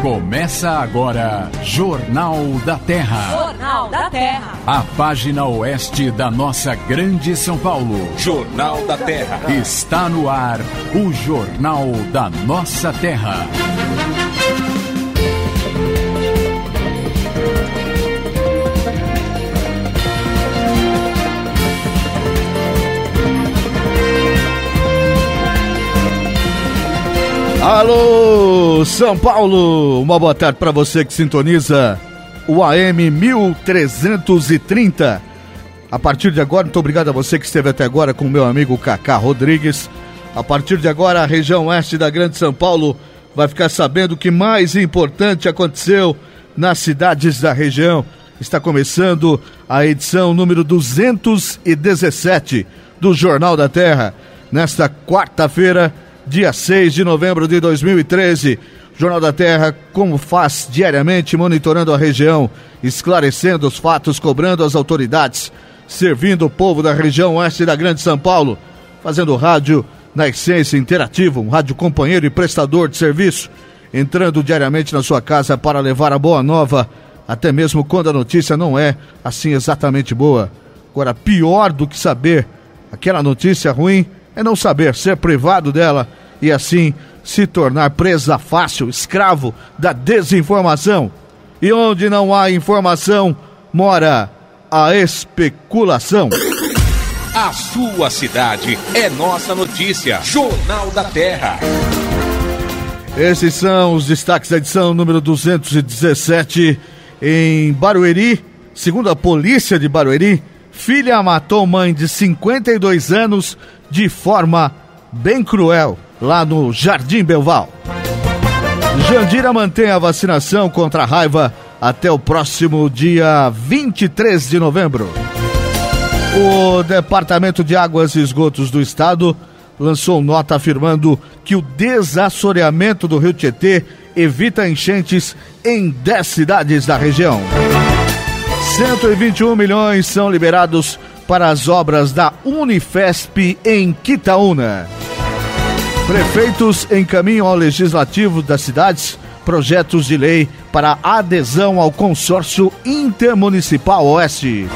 Começa agora, Jornal da Terra. Jornal da Terra. A página oeste da nossa grande São Paulo. Jornal da Terra. Está no ar, o Jornal da Nossa Terra. Alô, São Paulo! Uma boa tarde para você que sintoniza o AM 1330. A partir de agora, muito obrigado a você que esteve até agora com o meu amigo Cacá Rodrigues. A partir de agora, a região oeste da Grande São Paulo vai ficar sabendo o que mais importante aconteceu nas cidades da região. Está começando a edição número 217 do Jornal da Terra, nesta quarta-feira, dia 6 de novembro de 2013, Jornal da Terra, como faz diariamente, monitorando a região, esclarecendo os fatos, cobrando as autoridades, servindo o povo da região oeste da Grande São Paulo, fazendo rádio na essência interativo, um rádio companheiro e prestador de serviço, entrando diariamente na sua casa para levar a boa nova, até mesmo quando a notícia não é assim exatamente boa. Agora, pior do que saber aquela notícia ruim é não saber, ser privado dela e assim se tornar presa fácil, escravo da desinformação. E onde não há informação, mora a especulação. A sua cidade é nossa notícia. Jornal da Terra. Esses são os destaques da edição número 217 em Barueri. Segundo a polícia de Barueri, filha matou mãe de 52 anos de forma bem cruel, lá no Jardim Belval. Jandira mantém a vacinação contra a raiva até o próximo dia 23 de novembro. O Departamento de Águas e Esgotos do Estado lançou nota afirmando que o desassoreamento do Rio Tietê evita enchentes em 10 cidades da região. 121 milhões são liberados para as obras da Unifesp em Quitaúna. Prefeitos encaminham ao Legislativo das cidades projetos de lei para adesão ao Consórcio Intermunicipal Oeste.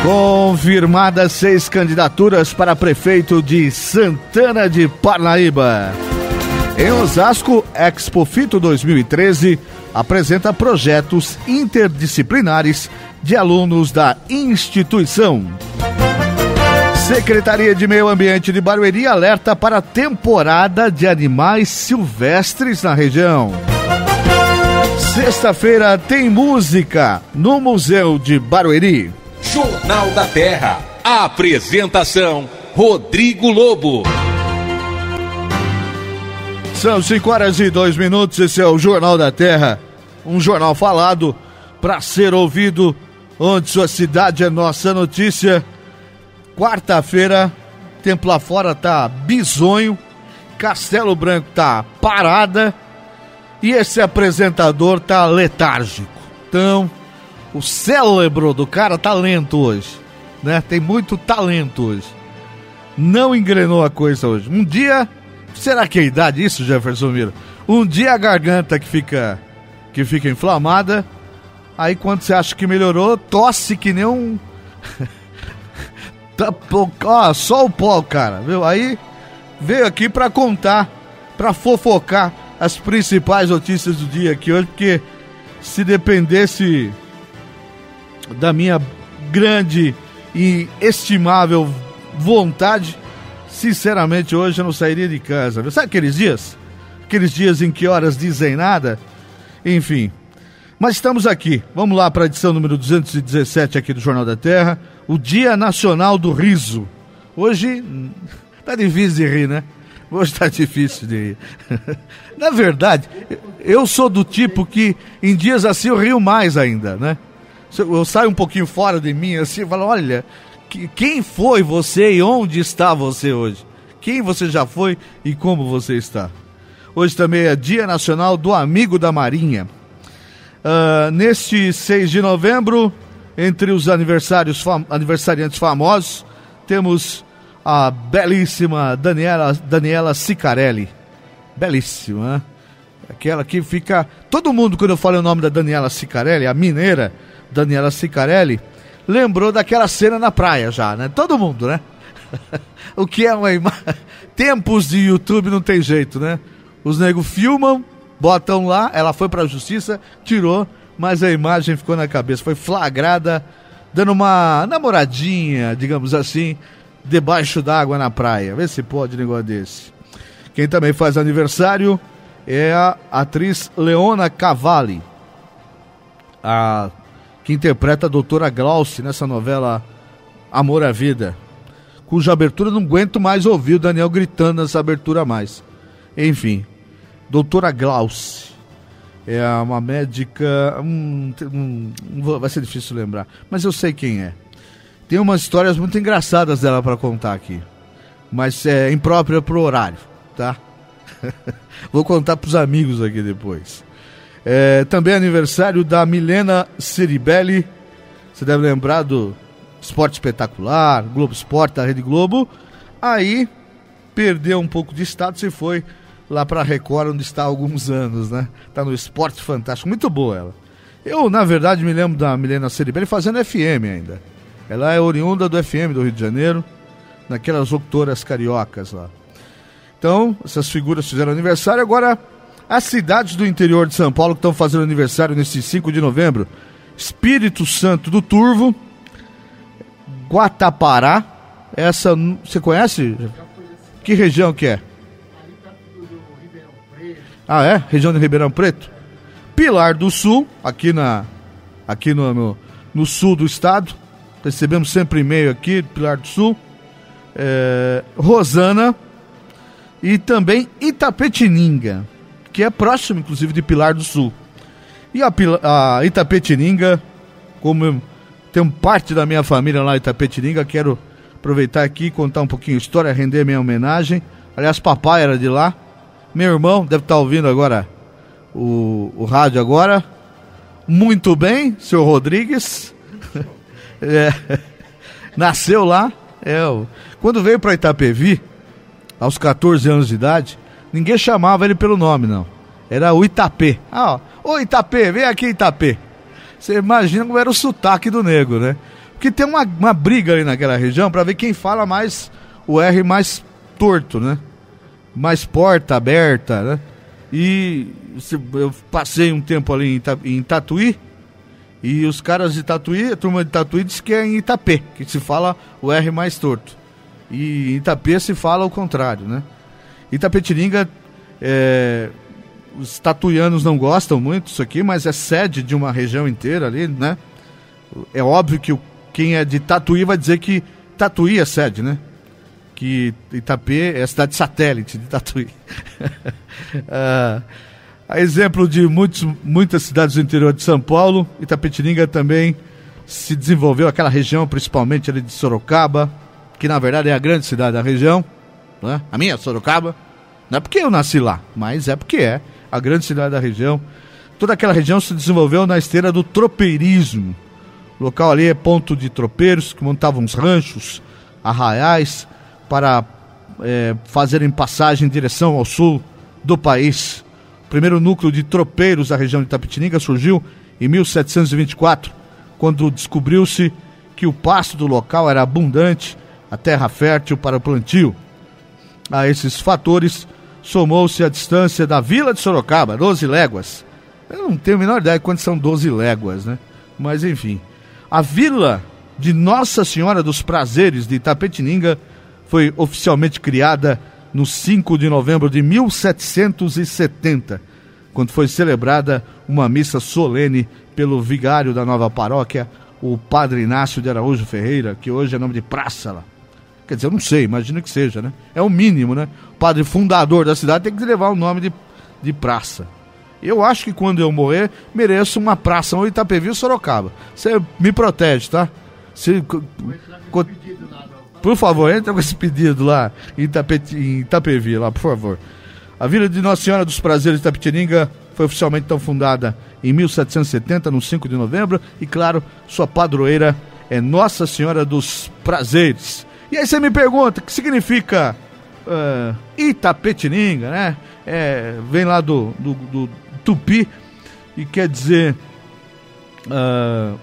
Confirmadas 6 candidaturas para prefeito de Santana de Parnaíba. Em Osasco, Expo Fito 2013 apresenta projetos interdisciplinares de alunos da instituição. Secretaria de Meio Ambiente de Barueri alerta para a temporada de animais silvestres na região. Sexta-feira tem música no Museu de Barueri. Jornal da Terra. A apresentação, Rodrigo Lobo. São 5h02, esse é o Jornal da Terra, um jornal falado para ser ouvido, onde sua cidade é nossa notícia. Quarta-feira, tempo lá fora tá bizonho, Castelo Branco tá parada e esse apresentador tá letárgico. Então, o cérebro do cara tá lento hoje, né? Tem muito talento hoje. Não engrenou a coisa hoje. Um dia... Será que é a idade isso, Jefferson Mira? Um dia a garganta que fica inflamada, aí quando você acha que melhorou, tosse que nem um... só o pó, cara, viu? Aí veio aqui pra contar, pra fofocar as principais notícias do dia aqui hoje, porque se dependesse da minha grande e estimável vontade, sinceramente, hoje eu não sairia de casa. Sabe aqueles dias? Aqueles dias em que horas dizem nada? Enfim. Mas estamos aqui. Vamos lá para a edição número 217 aqui do Jornal da Terra. O Dia Nacional do Riso. Hoje tá difícil de rir, né? Hoje tá difícil de rir. Na verdade, eu sou do tipo que em dias assim eu rio mais ainda, né? Eu saio um pouquinho fora de mim assim e falo, olha... Quem foi você e onde está você hoje? Quem você já foi e como você está? Hoje também é Dia Nacional do Amigo da Marinha. Neste 6 de novembro, entre os aniversariantes famosos, temos a belíssima Daniela Sicarelli. Belíssima, né? Aquela que fica... Todo mundo, quando eu falo o nome da Daniela Sicarelli, a mineira Daniela Sicarelli, lembrou daquela cena na praia já, né? Todo mundo, né? O que é uma imagem... Tempos de YouTube não tem jeito, né? Os negros filmam, botam lá, ela foi pra justiça, tirou, mas a imagem ficou na cabeça. Foi flagrada dando uma namoradinha, digamos assim, debaixo d'água na praia. Vê se pode um negócio desse. Quem também faz aniversário é a atriz Leona Cavalli, que interpreta a doutora Glauce nessa novela Amor à Vida, cuja abertura não aguento mais ouvir o Daniel gritando nessa abertura mais. Enfim, doutora Glauce é uma médica, vai ser difícil lembrar, mas eu sei quem é. Tem umas histórias muito engraçadas dela para contar aqui, mas é imprópria pro horário, tá? Vou contar pros amigos aqui depois. Também é aniversário da Milena Ceribelli. Você deve lembrar do Esporte Espetacular, Globo Esporte, da Rede Globo. Aí perdeu um pouco de status e foi lá pra Record, onde está há alguns anos, né? Tá no Esporte Fantástico, muito boa ela. Eu, na verdade, me lembro da Milena Ceribelli fazendo FM ainda. Ela é oriunda do FM do Rio de Janeiro, naquelas locutoras cariocas lá. Então, essas figuras fizeram aniversário. Agora, as cidades do interior de São Paulo que estão fazendo aniversário nesse 5 de novembro: Espírito Santo do Turvo, Guatapará. Essa, você conhece? Que região que é? Ah, é? Região de Ribeirão Preto? Pilar do Sul, aqui no sul do estado. Recebemos sempre e-mail aqui, Pilar do Sul. Rosana. E também Itapetininga, que é próximo, inclusive, de Pilar do Sul. E a Itapetininga, como eu tenho parte da minha família lá em Itapetininga, quero aproveitar aqui e contar um pouquinho de história, render minha homenagem. Aliás, papai era de lá. Meu irmão deve estar ouvindo agora o rádio agora. Muito bem, senhor Rodrigues. Nasceu lá. Quando veio para Itapevi, aos 14 anos de idade, ninguém chamava ele pelo nome, não. Era o Itapê. Ô Itapê, vem aqui, Itapê. Você imagina como era o sotaque do nego, né? Porque tem uma briga ali naquela região para ver quem fala mais o R mais torto, né? Mais porta aberta, né? E eu passei um tempo ali em Tatuí, e os caras de Tatuí, a turma de Tatuí diz que é em Itapê, que se fala o R mais torto. E em Itapê se fala o contrário, né? Itapetininga, os tatuianos não gostam muito disso aqui, mas é sede de uma região inteira ali, né? É óbvio que quem é de Tatuí vai dizer que Tatuí é sede, né? Que Itapê é a cidade satélite de Tatuí. A exemplo de muitas cidades do interior de São Paulo, Itapetininga também se desenvolveu, aquela região, principalmente ali de Sorocaba, que na verdade é a grande cidade da região, né? A minha, Sorocaba, não é porque eu nasci lá, mas é porque é a grande cidade da região. Toda aquela região se desenvolveu na esteira do tropeirismo. O local ali é ponto de tropeiros que montavam uns ranchos, arraiais, para fazerem passagem em direção ao sul do país. O primeiro núcleo de tropeiros da região de Itapetininga surgiu em 1724, quando descobriu-se que o pasto do local era abundante, a terra fértil para o plantio. A esses fatores somou-se a distância da vila de Sorocaba, 12 léguas. Eu não tenho a menor ideia de quantas são 12 léguas, né? Mas enfim, a vila de Nossa Senhora dos Prazeres de Itapetininga foi oficialmente criada no 5 de novembro de 1770, quando foi celebrada uma missa solene pelo vigário da nova paróquia, o Padre Inácio de Araújo Ferreira, que hoje é nome de praça lá. Quer dizer, eu não sei, imagino que seja, né? É o mínimo, né? O padre fundador da cidade tem que levar o nome de praça. Eu acho que quando eu morrer, mereço uma praça no Itapevi ou Sorocaba. Você me protege, tá? Por favor, entra com esse pedido lá em Itapevi, lá, por favor. A Vila de Nossa Senhora dos Prazeres de Itapetininga foi oficialmente então fundada em 1770, no 5 de novembro. E claro, sua padroeira é Nossa Senhora dos Prazeres. E aí você me pergunta, o que significa Itapetininga, né? Vem lá do Tupi e quer dizer,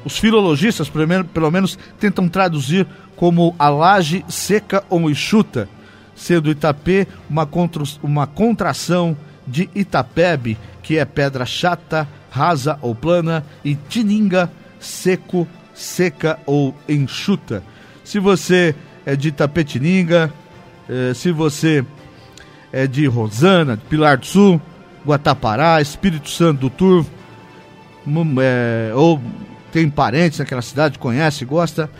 os filologistas pelo menos tentam traduzir como a laje seca ou enxuta, sendo Itapê uma contração de Itapebe, que é pedra chata, rasa ou plana, e Tininga, seco, seca ou enxuta. Se você é de Itapetininga, se você é de Rosana, de Pilar do Sul, Guatapará, Espírito Santo do Turvo, ou tem parentes naquela cidade, conhece, gosta,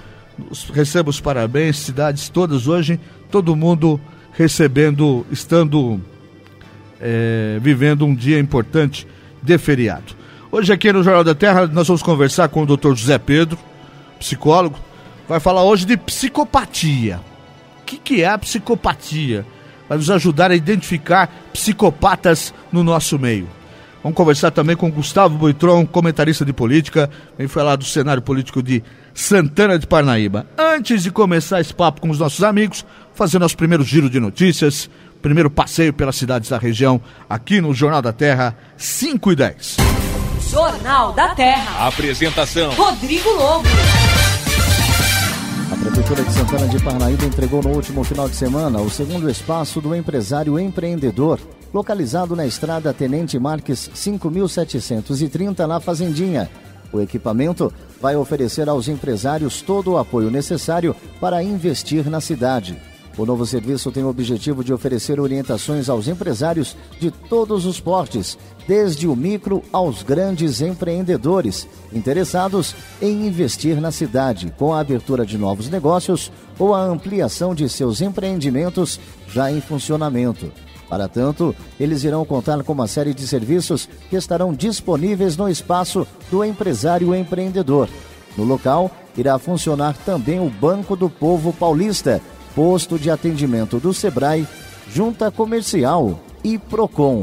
receba os parabéns. Cidades todas hoje, todo mundo vivendo um dia importante de feriado. Hoje aqui no Jornal da Terra nós vamos conversar com o Dr. José Pedro, psicólogo. Vai falar hoje de psicopatia. O que é a psicopatia? Vai nos ajudar a identificar psicopatas no nosso meio. Vamos conversar também com Gustavo Boitron, comentarista de política. Vem falar do cenário político de Santana de Parnaíba. Antes de começar esse papo com os nossos amigos, fazer nosso primeiro giro de notícias, primeiro passeio pelas cidades da região, aqui no Jornal da Terra, 5:10. Jornal da Terra. Apresentação: Rodrigo Lobo. A Prefeitura de Santana de Parnaíba entregou no último final de semana o segundo espaço do empresário empreendedor, localizado na estrada Tenente Marques 5.730, na Fazendinha. O equipamento vai oferecer aos empresários todo o apoio necessário para investir na cidade. O novo serviço tem o objetivo de oferecer orientações aos empresários de todos os portes, desde o micro aos grandes empreendedores interessados em investir na cidade, com a abertura de novos negócios ou a ampliação de seus empreendimentos já em funcionamento. Para tanto, eles irão contar com uma série de serviços que estarão disponíveis no espaço do empresário empreendedor. No local, irá funcionar também o Banco do Povo Paulista, posto de atendimento do Sebrae, Junta Comercial e Procon.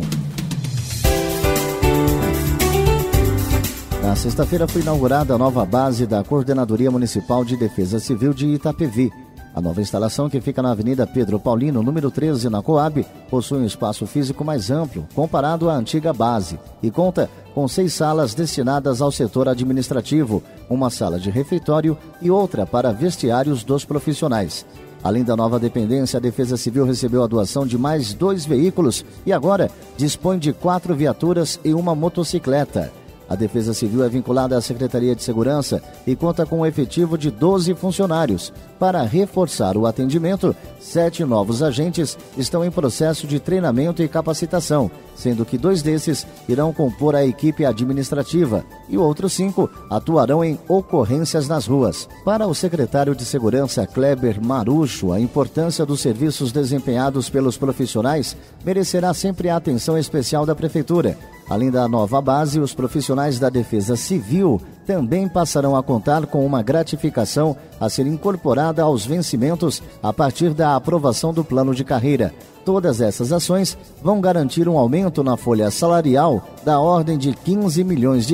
Na sexta-feira foi inaugurada a nova base da Coordenadoria Municipal de Defesa Civil de Itapevi. A nova instalação, que fica na Avenida Pedro Paulino, número 13, na Coab, possui um espaço físico mais amplo, comparado à antiga base, e conta com 6 salas destinadas ao setor administrativo, uma sala de refeitório e outra para vestiários dos profissionais. Além da nova dependência, a Defesa Civil recebeu a doação de mais 2 veículos e agora dispõe de 4 viaturas e uma motocicleta. A Defesa Civil é vinculada à Secretaria de Segurança e conta com um efetivo de 12 funcionários. Para reforçar o atendimento, 7 novos agentes estão em processo de treinamento e capacitação, sendo que 2 desses irão compor a equipe administrativa e outros 5 atuarão em ocorrências nas ruas. Para o secretário de Segurança, Kleber Marucho, a importância dos serviços desempenhados pelos profissionais merecerá sempre a atenção especial da Prefeitura. Além da nova base, os profissionais da Defesa Civil também passarão a contar com uma gratificação a ser incorporada aos vencimentos a partir da aprovação do plano de carreira. Todas essas ações vão garantir um aumento na folha salarial da ordem de R$15 milhões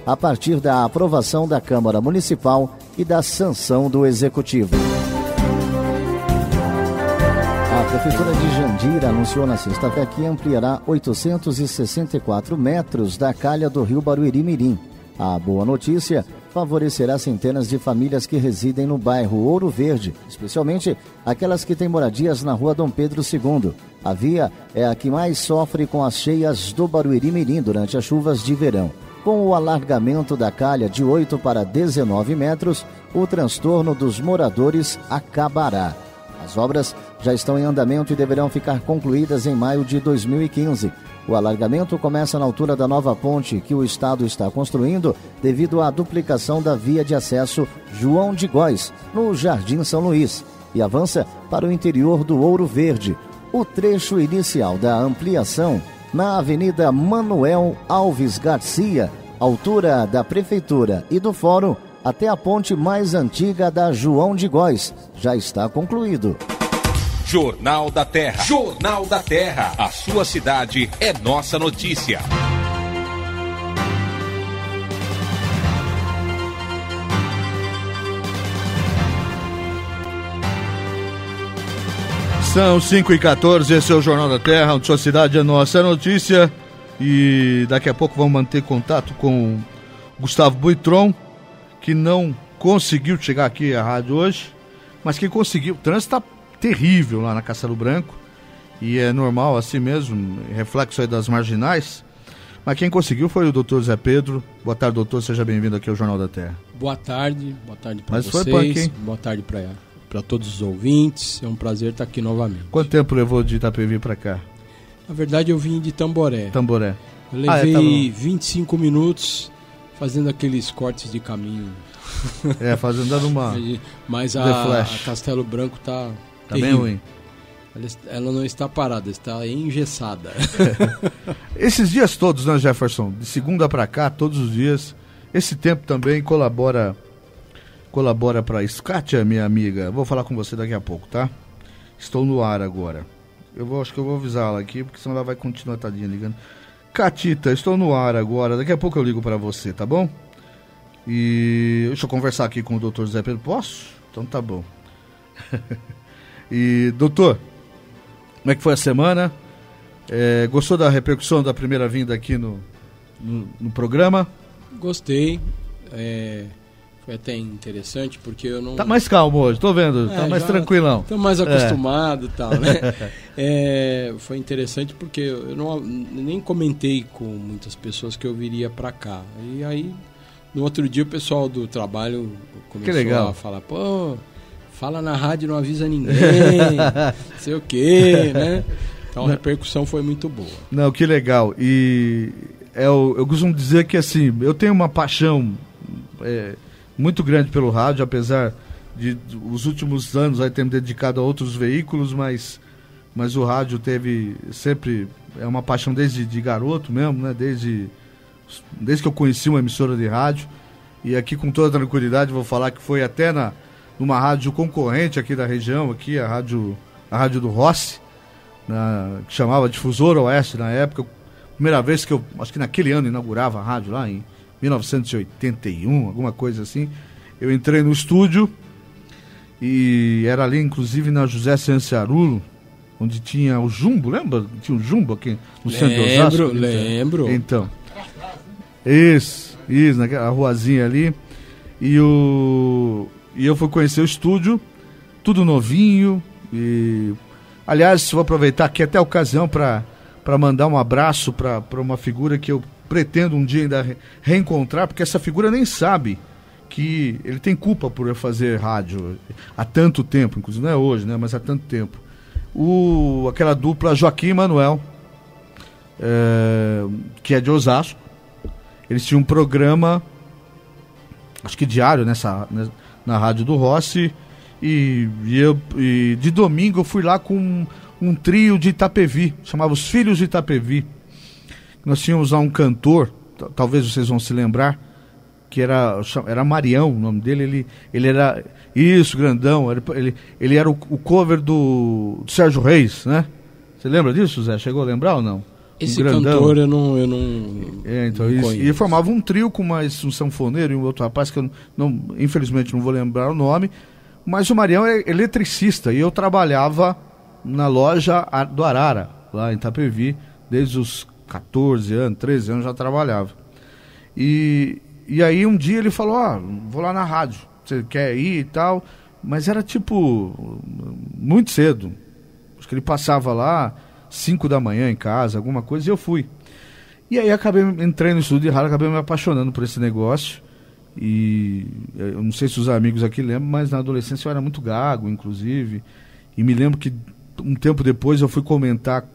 a partir da aprovação da Câmara Municipal e da sanção do Executivo. A Prefeitura de Jandira anunciou na sexta-feira que ampliará 864 metros da calha do rio Barueri-Mirim. A boa notícia favorecerá centenas de famílias que residem no bairro Ouro Verde, especialmente aquelas que têm moradias na rua Dom Pedro II. A via é a que mais sofre com as cheias do Barueri-Mirim durante as chuvas de verão. Com o alargamento da calha de 8 para 19 metros, o transtorno dos moradores acabará. As obras já estão em andamento e deverão ficar concluídas em maio de 2015. O alargamento começa na altura da nova ponte que o Estado está construindo devido à duplicação da via de acesso João de Góis, no Jardim São Luís, e avança para o interior do Ouro Verde. O trecho inicial da ampliação, na Avenida Manuel Alves Garcia, altura da Prefeitura e do Fórum, até a ponte mais antiga da João de Góis, já está concluído. Jornal da Terra. Jornal da Terra. A sua cidade é nossa notícia. São 5h14, esse é o Jornal da Terra, onde sua cidade é nossa notícia. E daqui a pouco vamos manter contato com o Gustavo Buitron, que não conseguiu chegar aqui à rádio hoje, mas quem conseguiu. O trânsito está terrível lá na Castelo Branco, e é normal assim mesmo, reflexo aí das marginais. Mas quem conseguiu foi o doutor Zé Pedro. Boa tarde, doutor, seja bem-vindo aqui ao Jornal da Terra. Boa tarde para vocês, punk, boa tarde para todos os ouvintes, é um prazer estar aqui novamente. Quanto tempo levou de Itapevi para cá? Na verdade eu vim de Tamboré. Eu levei 25 minutos fazendo aqueles cortes de caminho. Dando uma... Mas a Castelo Branco tá bem ruim. Ela não está parada, está engessada. Esses dias todos, né, Jefferson? De segunda para cá, todos os dias. Esse tempo também colabora para isso. Kátia, minha amiga, vou falar com você daqui a pouco, tá? Estou no ar agora. Acho que eu vou avisá-la aqui, porque senão ela vai continuar, tadinha, ligando. Catita, estou no ar agora. Daqui a pouco eu ligo para você, tá bom? E deixa eu conversar aqui com o doutor Zé Pedro. Posso? Então tá bom. E, doutor, como é que foi a semana? Gostou da repercussão da primeira vinda aqui no programa? Gostei. Foi até interessante, porque eu não... Tá mais calmo hoje, tô vendo, tá mais tranquilão. Tô mais acostumado e tal, né? Foi interessante porque eu nem comentei com muitas pessoas que eu viria pra cá. E aí, no outro dia, o pessoal do trabalho começou a falar, pô, fala na rádio, não avisa ninguém, sei o quê, né? Então a repercussão foi muito boa. Não, que legal. E eu costumo dizer que, assim, eu tenho uma paixão... muito grande pelo rádio, apesar de os últimos anos aí ter me dedicado a outros veículos, mas o rádio teve sempre, uma paixão desde de garoto mesmo, né? Desde que eu conheci uma emissora de rádio, e aqui com toda tranquilidade vou falar que foi até numa rádio concorrente aqui da região, aqui a rádio do Rossi, que chamava Difusora Oeste na época, primeira vez que eu, acho que naquele ano inaugurava a rádio lá em 1981, alguma coisa assim. Eu entrei no estúdio e era ali, inclusive, na José Cianciarulo, onde tinha o Jumbo, lembra? Tinha o Jumbo aqui no centro de Osasco? Lembro. Então, isso, naquela ruazinha ali. E eu fui conhecer o estúdio, tudo novinho. E, aliás, vou aproveitar aqui até a ocasião para mandar um abraço para uma figura que eu pretendo um dia ainda reencontrar, porque essa figura nem sabe que ele tem culpa por eu fazer rádio há tanto tempo, inclusive não é hoje, né, mas há tanto tempo. Aquela dupla Joaquim e Manuel, que é de Osasco. Eles tinham um programa, acho que diário, na rádio do Rossi, e de domingo eu fui lá com um trio de Itapevi, chamava Os Filhos de Itapevi. Nós tínhamos lá um cantor, talvez vocês vão se lembrar, que era Marião, o nome dele. Ele era, isso, grandão, ele era o cover do Sérgio Reis, né? Você lembra disso, Zé? Chegou a lembrar ou não? Esse cantor eu não então, não conheço. E formava um trio com mais um sanfoneiro e um outro rapaz que eu infelizmente não vou lembrar o nome, mas o Marião é eletricista, e eu trabalhava na loja do Arara, lá em Itapevi, desde os 14 anos, 13 anos já trabalhava. E aí um dia ele falou, vou lá na rádio, você quer ir e tal? Mas era tipo, muito cedo. Acho que ele passava lá 5 da manhã em casa, alguma coisa, e eu fui. E aí acabei entrando no estúdio de rádio, acabei me apaixonando por esse negócio. E eu não sei se os amigos aqui lembram, mas na adolescência eu era muito gago, inclusive. E me lembro que um tempo depois eu fui comentar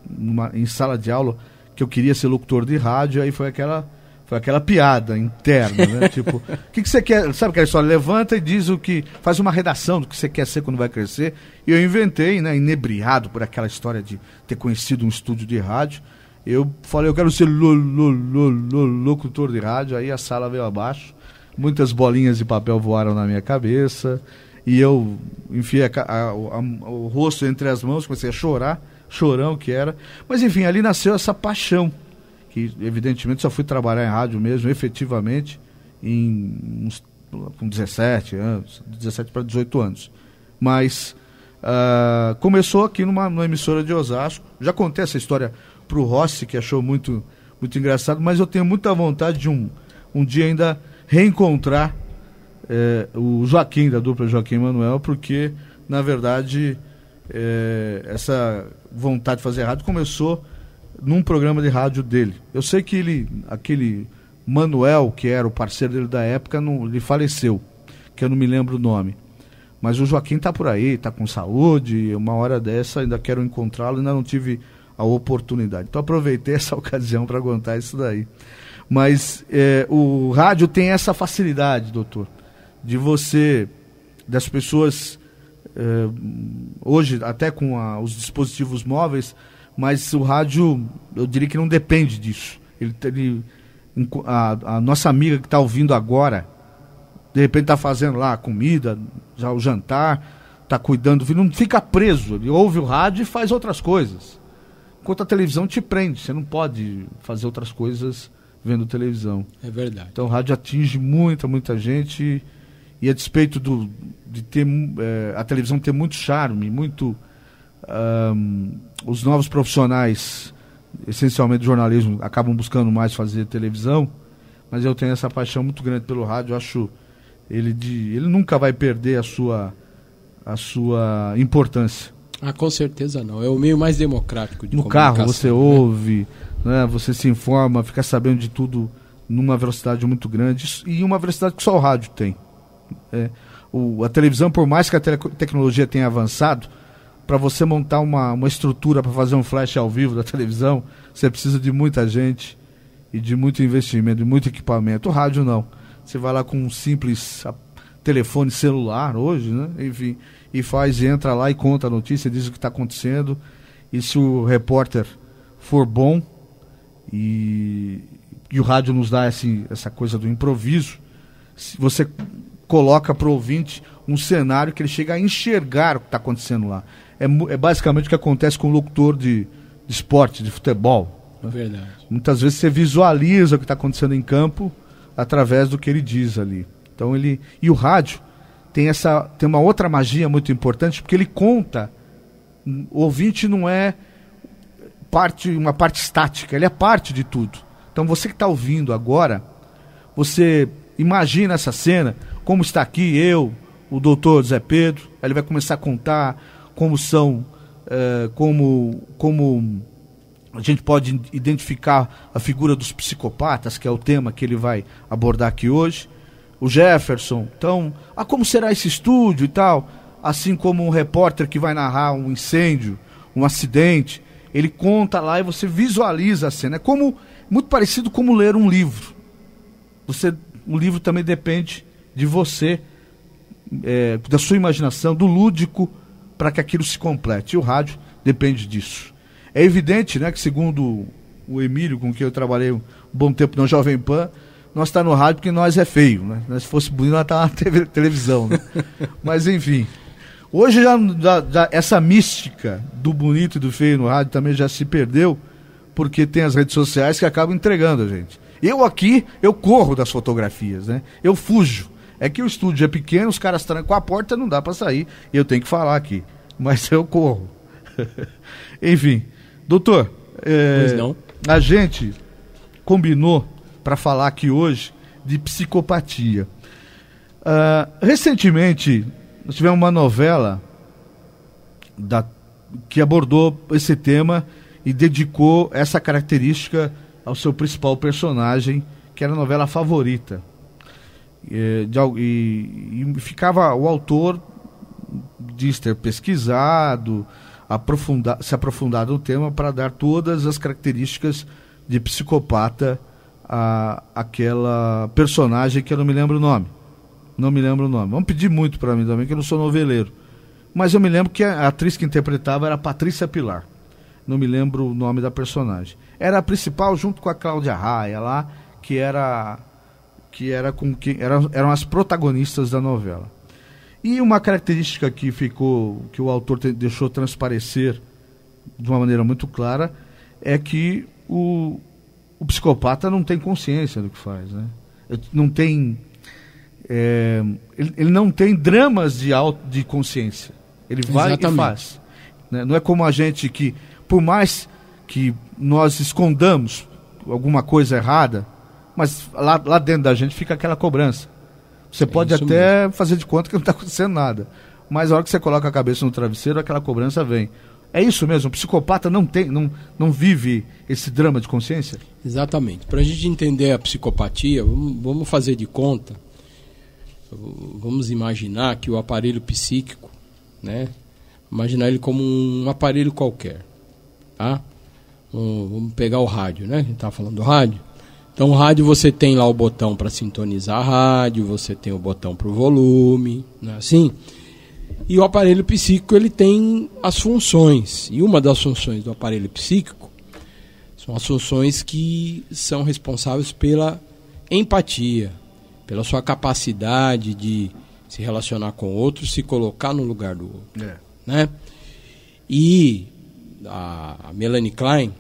em sala de aula que eu queria ser locutor de rádio, aí foi aquela piada interna, né? Tipo, o que você quer? Sabe aquela história? Levanta e diz faz uma redação do que você quer ser quando vai crescer. E eu inventei, né? Inebriado por aquela história de ter conhecido um estúdio de rádio. Eu falei, eu quero ser locutor de rádio. Aí a sala veio abaixo, muitas bolinhas de papel voaram na minha cabeça, e eu enfiei o rosto entre as mãos, comecei a chorar, chorão que era. Mas enfim, ali nasceu essa paixão, que evidentemente só fui trabalhar em rádio mesmo, efetivamente, com 17 anos, 17 para 18 anos. Mas Começou aqui numa emissora de Osasco. Já contei essa história para o Rossi, que achou muito, muito engraçado, mas eu tenho muita vontade de um dia ainda reencontrar o Joaquim, da dupla Joaquim e Manuel, porque, na verdade, essa vontade de fazer rádio começou num programa de rádio dele. Eu sei que aquele Manuel, que era o parceiro dele da época, ele faleceu, que eu não me lembro o nome. Mas o Joaquim está por aí, está com saúde, uma hora dessa ainda quero encontrá-lo, ainda não tive a oportunidade. Então aproveitei essa ocasião para aguentar isso daí. Mas o rádio tem essa facilidade, doutor, das pessoas, hoje até com os dispositivos móveis, mas o rádio, eu diria que não depende disso. A nossa amiga que está ouvindo agora, de repente está fazendo lá a comida, já o jantar, está cuidando do filho, não fica preso, ele ouve o rádio e faz outras coisas. Enquanto a televisão te prende, você não pode fazer outras coisas vendo televisão. É verdade. Então o rádio atinge muita gente, e a despeito de ter a televisão ter muito charme, os novos profissionais, essencialmente do jornalismo, acabam buscando mais fazer televisão, mas eu tenho essa paixão muito grande pelo rádio. Eu acho ele nunca vai perder a sua importância. Com certeza não. É o meio mais democrático de comunicação. No carro você ouve, né? Você se informa, fica sabendo de tudo numa velocidade muito grande, e uma velocidade que só o rádio tem. A televisão, por mais que a tecnologia tenha avançado, para você montar uma estrutura para fazer um flash ao vivo da televisão, você precisa de muita gente e de muito investimento, de muito equipamento. O rádio não. Você vai lá com um simples telefone celular hoje, né? Enfim, entra lá e conta a notícia, diz o que está acontecendo. E se o repórter for bom, e o rádio nos dá essa coisa do improviso, você coloca para o ouvinte um cenário que ele chega a enxergar o que está acontecendo lá. É basicamente o que acontece com o locutor de esporte, de futebol. Né? Verdade. Muitas vezes você visualiza o que está acontecendo em campo através do que ele diz ali. Então e o rádio tem uma outra magia muito importante, porque ele conta. O ouvinte não é uma parte estática, ele é parte de tudo. Então você que está ouvindo agora, você imagina essa cena, como está aqui o doutor Zé Pedro, aí ele vai começar a contar como a gente pode identificar a figura dos psicopatas, que é o tema que ele vai abordar aqui hoje. O Jefferson, então, como será esse estúdio e tal, assim como um repórter que vai narrar um incêndio, um acidente, ele conta lá e você visualiza a cena. Muito parecido como ler um livro. O livro também depende de você, da sua imaginação, do lúdico, para que aquilo se complete. E o rádio depende disso. É evidente, né, que segundo o Emílio, com quem eu trabalhei um bom tempo na Jovem Pan, nós está no rádio porque nós é feio, né? Se fosse bonito, nós está na televisão, né? Mas enfim, hoje já essa mística do bonito e do feio no rádio também já se perdeu, porque tem as redes sociais que acabam entregando a gente. Eu corro das fotografias, né? Eu fujo. É que o estúdio é pequeno, os caras trancam a porta, não dá para sair, e eu tenho que falar aqui, mas eu corro. Enfim, doutor, pois não. A gente combinou para falar aqui hoje de psicopatia. Recentemente, nós tivemos uma novela que abordou esse tema e dedicou essa característica ao seu principal personagem, que era a novela Favorita. E ficava o autor diz ter pesquisado, se aprofundado no tema para dar todas as características de psicopata àquela personagem que eu não me lembro o nome. Vamos pedir muito para mim também, que eu não sou noveleiro. Mas eu me lembro que a atriz que interpretava era Patrícia Pilar. Não me lembro o nome da personagem. Era a principal junto com a Cláudia Raia lá, eram as protagonistas da novela. E uma característica que o autor deixou transparecer de uma maneira muito clara é que o psicopata não tem consciência do que faz, né? Ele não tem dramas de consciência. Ele vai e faz. Né? Não é como a gente que, por mais que nós escondamos alguma coisa errada, mas lá dentro da gente fica aquela cobrança. Você pode até mesmo fazer de conta que não está acontecendo nada, mas a hora que você coloca a cabeça no travesseiro, aquela cobrança vem. É isso mesmo, o psicopata não vive esse drama de consciência? Exatamente. Para a gente entender a psicopatia, vamos fazer de conta, vamos imaginar que o aparelho psíquico, né? Imaginar ele como um aparelho qualquer, tá? Vamos pegar o rádio, né? A gente estava falando do rádio. Então o rádio você tem lá o botão para sintonizar a rádio, você tem o botão para o volume, não é assim? E o aparelho psíquico ele tem as funções. E uma das funções do aparelho psíquico são as funções que são responsáveis pela empatia, pela sua capacidade de se relacionar com o outro, se colocar no lugar do outro. Né? E a Melanie Klein,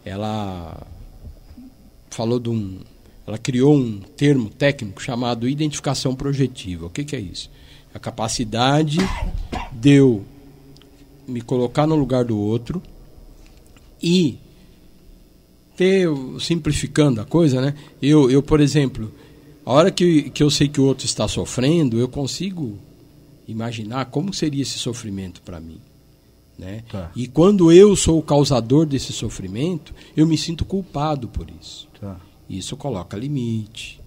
ela criou um termo técnico chamado identificação projetiva. O que é isso? A capacidade de eu me colocar no lugar do outro e simplificando a coisa, né? Eu, por exemplo, a hora que eu sei que o outro está sofrendo, eu consigo imaginar como seria esse sofrimento para mim, né? Tá. E quando eu sou o causador desse sofrimento, eu me sinto culpado por isso. Tá. Isso coloca limite.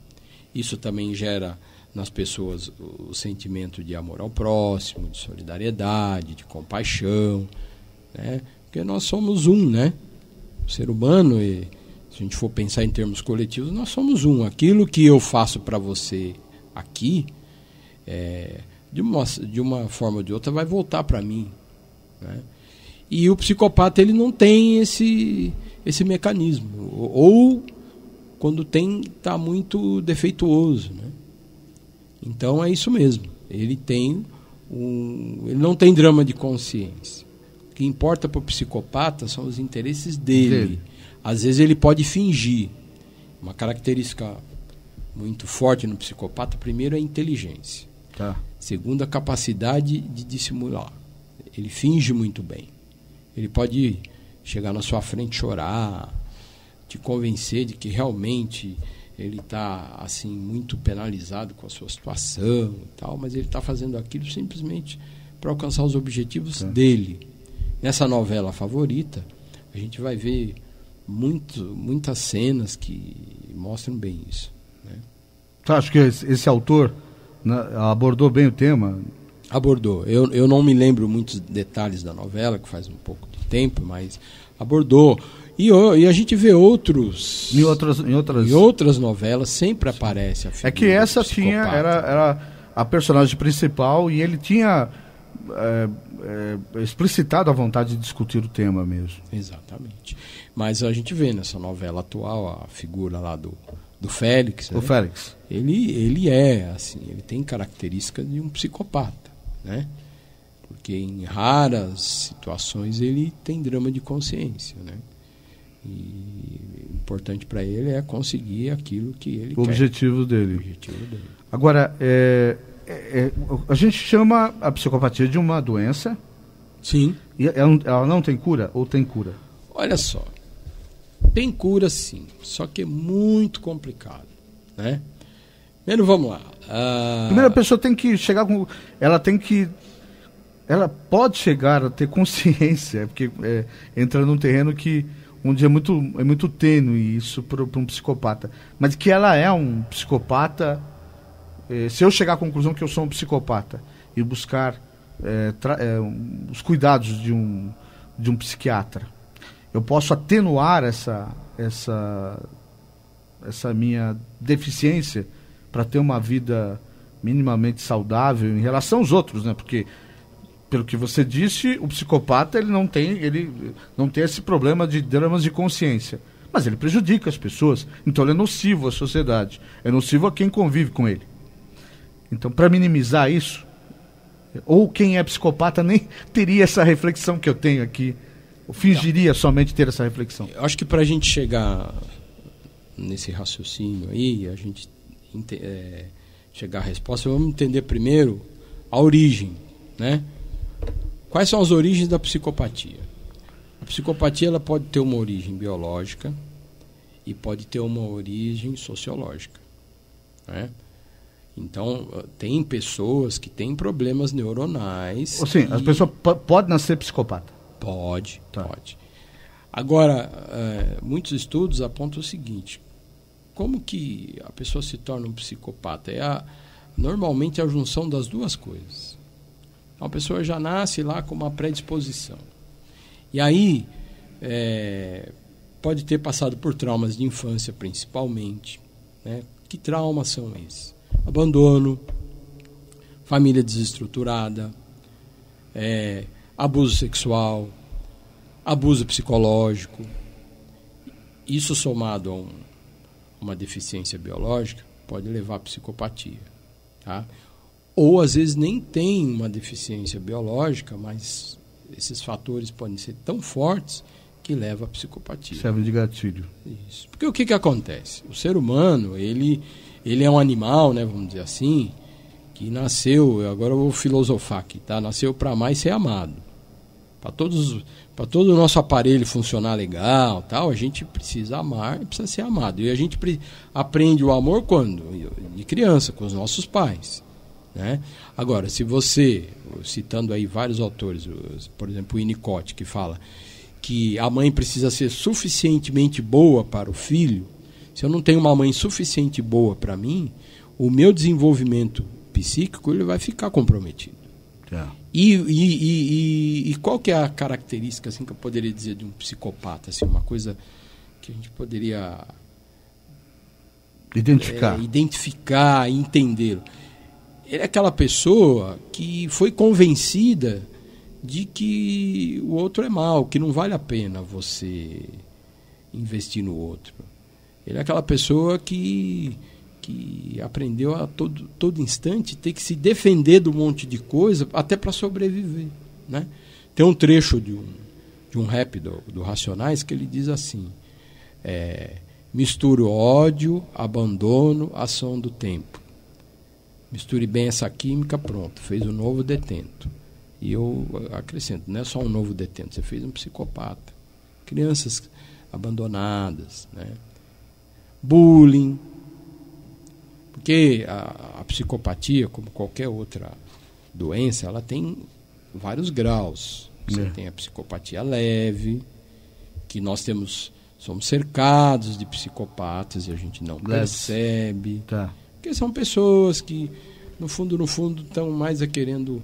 Isso também gera nas pessoas o sentimento de amor ao próximo, de solidariedade, de compaixão, né? Porque nós somos um, né? O ser humano, e se a gente for pensar em termos coletivos, nós somos um. Aquilo que eu faço para você aqui, de uma forma ou de outra, vai voltar para mim, né? E o psicopata ele não tem esse mecanismo. Ou quando tem, está muito defeituoso, né? Então é isso mesmo. Ele não tem drama de consciência. O que importa para o psicopata são os interesses dele. Às vezes ele pode fingir. Uma característica muito forte no psicopata, primeiro, é a inteligência. Tá. Segundo, a capacidade de dissimular. Ele finge muito bem. Ele pode chegar na sua frente, chorar, te convencer de que realmente ele está assim, muito penalizado com a sua situação e tal, mas ele está fazendo aquilo simplesmente para alcançar os objetivos dele. Nessa novela favorita, a gente vai ver muitas cenas que mostram bem isso, né? Você acha que esse autor, né, abordou bem o tema? Abordou. Eu não me lembro muitos detalhes da novela, que faz um pouco de tempo, mas abordou. E a gente vê outros... Em outras novelas sempre aparece a figura. É que essa era a personagem principal e ele tinha explicitado a vontade de discutir o tema mesmo. Exatamente. Mas a gente vê nessa novela atual a figura lá do Félix. O Félix. Ele é assim, ele tem características de um psicopata, né? Porque em raras situações ele tem drama de consciência, né? E o importante para ele é conseguir aquilo que ele quer. O objetivo dele. Agora, a gente chama a psicopatia de uma doença. Sim. E ela não tem cura ou tem cura? Olha só. Tem cura sim, só que é muito complicado, né? Primeiro, vamos lá. Primeiro, a pessoa tem que chegar com... Ela pode chegar a ter consciência, porque entra num terreno onde é muito tênue isso para um psicopata. Mas que ela é um psicopata... se eu chegar à conclusão que eu sou um psicopata e buscar os cuidados de um psiquiatra, eu posso atenuar essa minha deficiência para ter uma vida minimamente saudável em relação aos outros, né? Porque, pelo que você disse, o psicopata ele não tem esse problema de dramas de consciência, mas ele prejudica as pessoas, então ele é nocivo à sociedade, é nocivo a quem convive com ele. Então, para minimizar isso, ou quem é psicopata nem teria essa reflexão que eu tenho aqui, ou fingiria somente ter essa reflexão. Eu acho que para a gente chegar nesse raciocínio aí, a gente chegar à resposta, vamos entender primeiro a origem, né? Quais são as origens da psicopatia? A psicopatia ela pode ter uma origem biológica e pode ter uma origem sociológica, né? Então, tem pessoas que têm problemas neuronais. Sim, as pessoas podem nascer psicopata? Pode. Agora, muitos estudos apontam o seguinte: como que a pessoa se torna um psicopata? Normalmente a junção das duas coisas. Então, a pessoa já nasce lá com uma predisposição. E aí, pode ter passado por traumas de infância, principalmente, né? Que traumas são esses? Abandono, família desestruturada, abuso sexual, abuso psicológico. Isso somado a uma deficiência biológica pode levar à psicopatia, tá? Ou às vezes nem tem uma deficiência biológica, mas esses fatores podem ser tão fortes que leva à psicopatia. Serve de gatilho. Isso. Porque o que acontece? O ser humano, ele é um animal, né, vamos dizer assim, que nasceu, agora eu vou filosofar aqui, tá? Nasceu para amar e ser amado. Para todo o nosso aparelho funcionar legal, tal, a gente precisa amar e precisa ser amado. E a gente aprende o amor quando? De criança, com os nossos pais, né? Agora, se você, citando aí vários autores, por exemplo, o Winnicott, que fala que a mãe precisa ser suficientemente boa para o filho, se eu não tenho uma mãe suficiente boa para mim, o meu desenvolvimento psíquico ele vai ficar comprometido. E qual que é a característica assim, que eu poderia dizer de um psicopata? Assim, uma coisa que a gente poderia identificar e entendê-lo. Ele é aquela pessoa que foi convencida de que o outro é mau, que não vale a pena você investir no outro. Ele é aquela pessoa que aprendeu a todo instante ter que se defender de um monte de coisa até para sobreviver, né? Tem um trecho de um rap do Racionais que ele diz assim: misture ódio, abandono, ação do tempo. Misture bem essa química, pronto, fez um novo detento. E eu acrescento, não é só um novo detento, você fez um psicopata. Crianças abandonadas, né? Bullying. Porque a psicopatia, como qualquer outra doença, ela tem vários graus. Você tem a psicopatia leve, que nós somos cercados de psicopatas e a gente não percebe. Porque são pessoas que, no fundo, estão mais querendo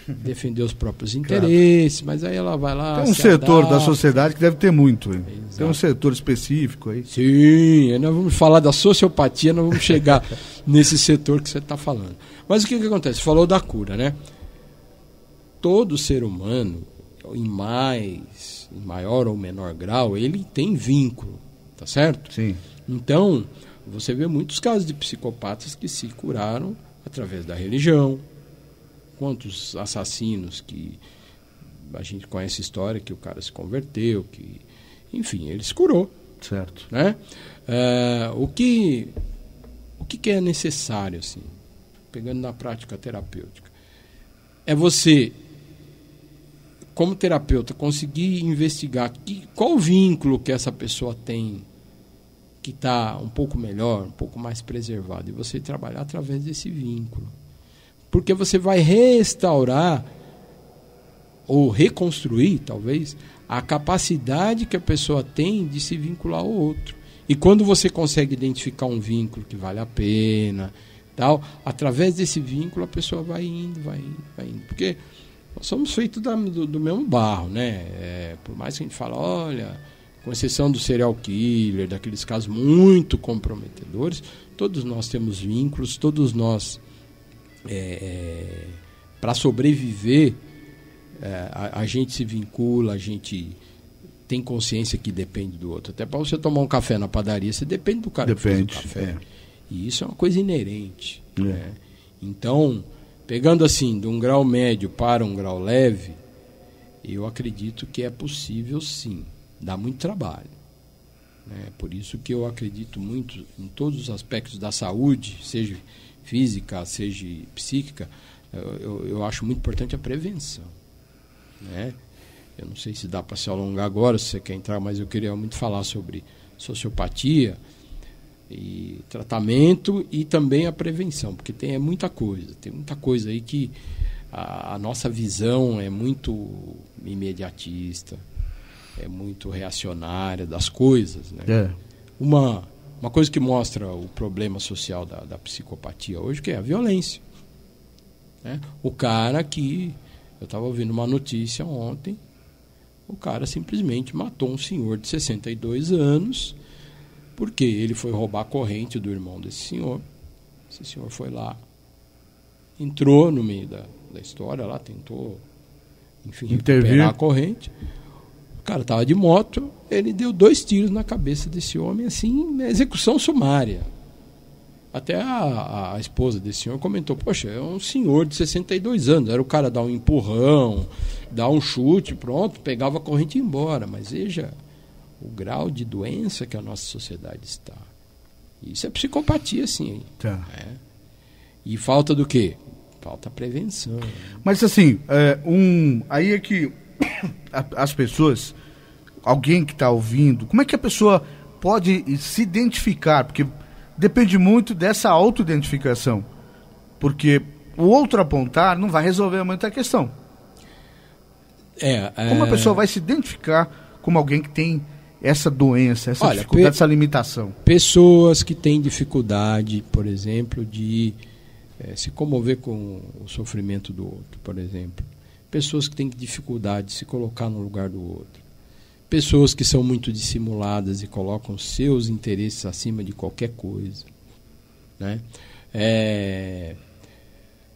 defender os próprios interesses, mas aí ela vai lá... Tem um setor da sociedade que deve ter muito, hein? Tem um setor específico aí. Sim, nós vamos falar da sociopatia, nós vamos chegar nesse setor que você está falando. Mas o que acontece? Você falou da cura, né? Todo ser humano, em maior ou menor grau, ele tem vínculo, tá certo? Sim. Então, você vê muitos casos de psicopatas que se curaram através da religião. Quantos assassinos que a gente conhece a história que o cara se converteu, que, enfim, ele se curou. Certo. Né? O que é necessário, assim, pegando na prática terapêutica? É você, como terapeuta, conseguir investigar qual o vínculo que essa pessoa tem que está um pouco melhor, um pouco mais preservado, e você trabalhar através desse vínculo. Porque você vai restaurar ou reconstruir, talvez, a capacidade que a pessoa tem de se vincular ao outro. E quando você consegue identificar um vínculo que vale a pena, tal, através desse vínculo a pessoa vai indo. Porque nós somos feitos do mesmo barro, né? Por mais que a gente fale, olha, com exceção do serial killer, daqueles casos muito comprometedores, todos nós temos vínculos, todos nós... para sobreviver, a gente se vincula, a gente tem consciência que depende do outro. Até para você tomar um café na padaria, você depende do cara que fez o café. E isso é uma coisa inerente. Né? Então, pegando assim, de um grau médio para um grau leve, eu acredito que é possível sim. Dá muito trabalho. Né? Por isso que eu acredito muito em todos os aspectos da saúde, seja física, seja psíquica, eu acho muito importante a prevenção. né? Eu não sei se dá para se alongar agora, se você quer entrar, mas eu queria muito falar sobre sociopatia e tratamento e também a prevenção, porque tem muita coisa aí que a nossa visão é muito imediatista, é muito reacionária das coisas, né? Uma coisa que mostra o problema social da psicopatia hoje, que é a violência, né? O cara que... Eu estava ouvindo uma notícia ontem, o cara simplesmente matou um senhor de 62 anos porque ele foi roubar a corrente do irmão desse senhor. Esse senhor foi lá, entrou no meio da história lá, tentou, enfim, recuperar a corrente. O cara estava de moto, ele deu 2 tiros na cabeça desse homem, assim, execução sumária. Até a esposa desse senhor comentou, poxa, é um senhor de 62 anos, era o cara dar um empurrão, dar um chute, pronto, pegava a corrente e ia embora. Mas veja o grau de doença que a nossa sociedade está. Isso é psicopatia, sim. Tá. E falta do quê? Falta prevenção. Mas assim, aí é que as pessoas, alguém que está ouvindo, como é que a pessoa pode se identificar? Porque depende muito dessa autoidentificação. Porque o outro apontar não vai resolver muita questão. Como a pessoa vai se identificar como alguém que tem essa doença, essa dificuldade, essa limitação? Pessoas que têm dificuldade, por exemplo, de se comover com o sofrimento do outro, por exemplo. Pessoas que têm dificuldade de se colocar no lugar do outro. Pessoas que são muito dissimuladas e colocam seus interesses acima de qualquer coisa, né?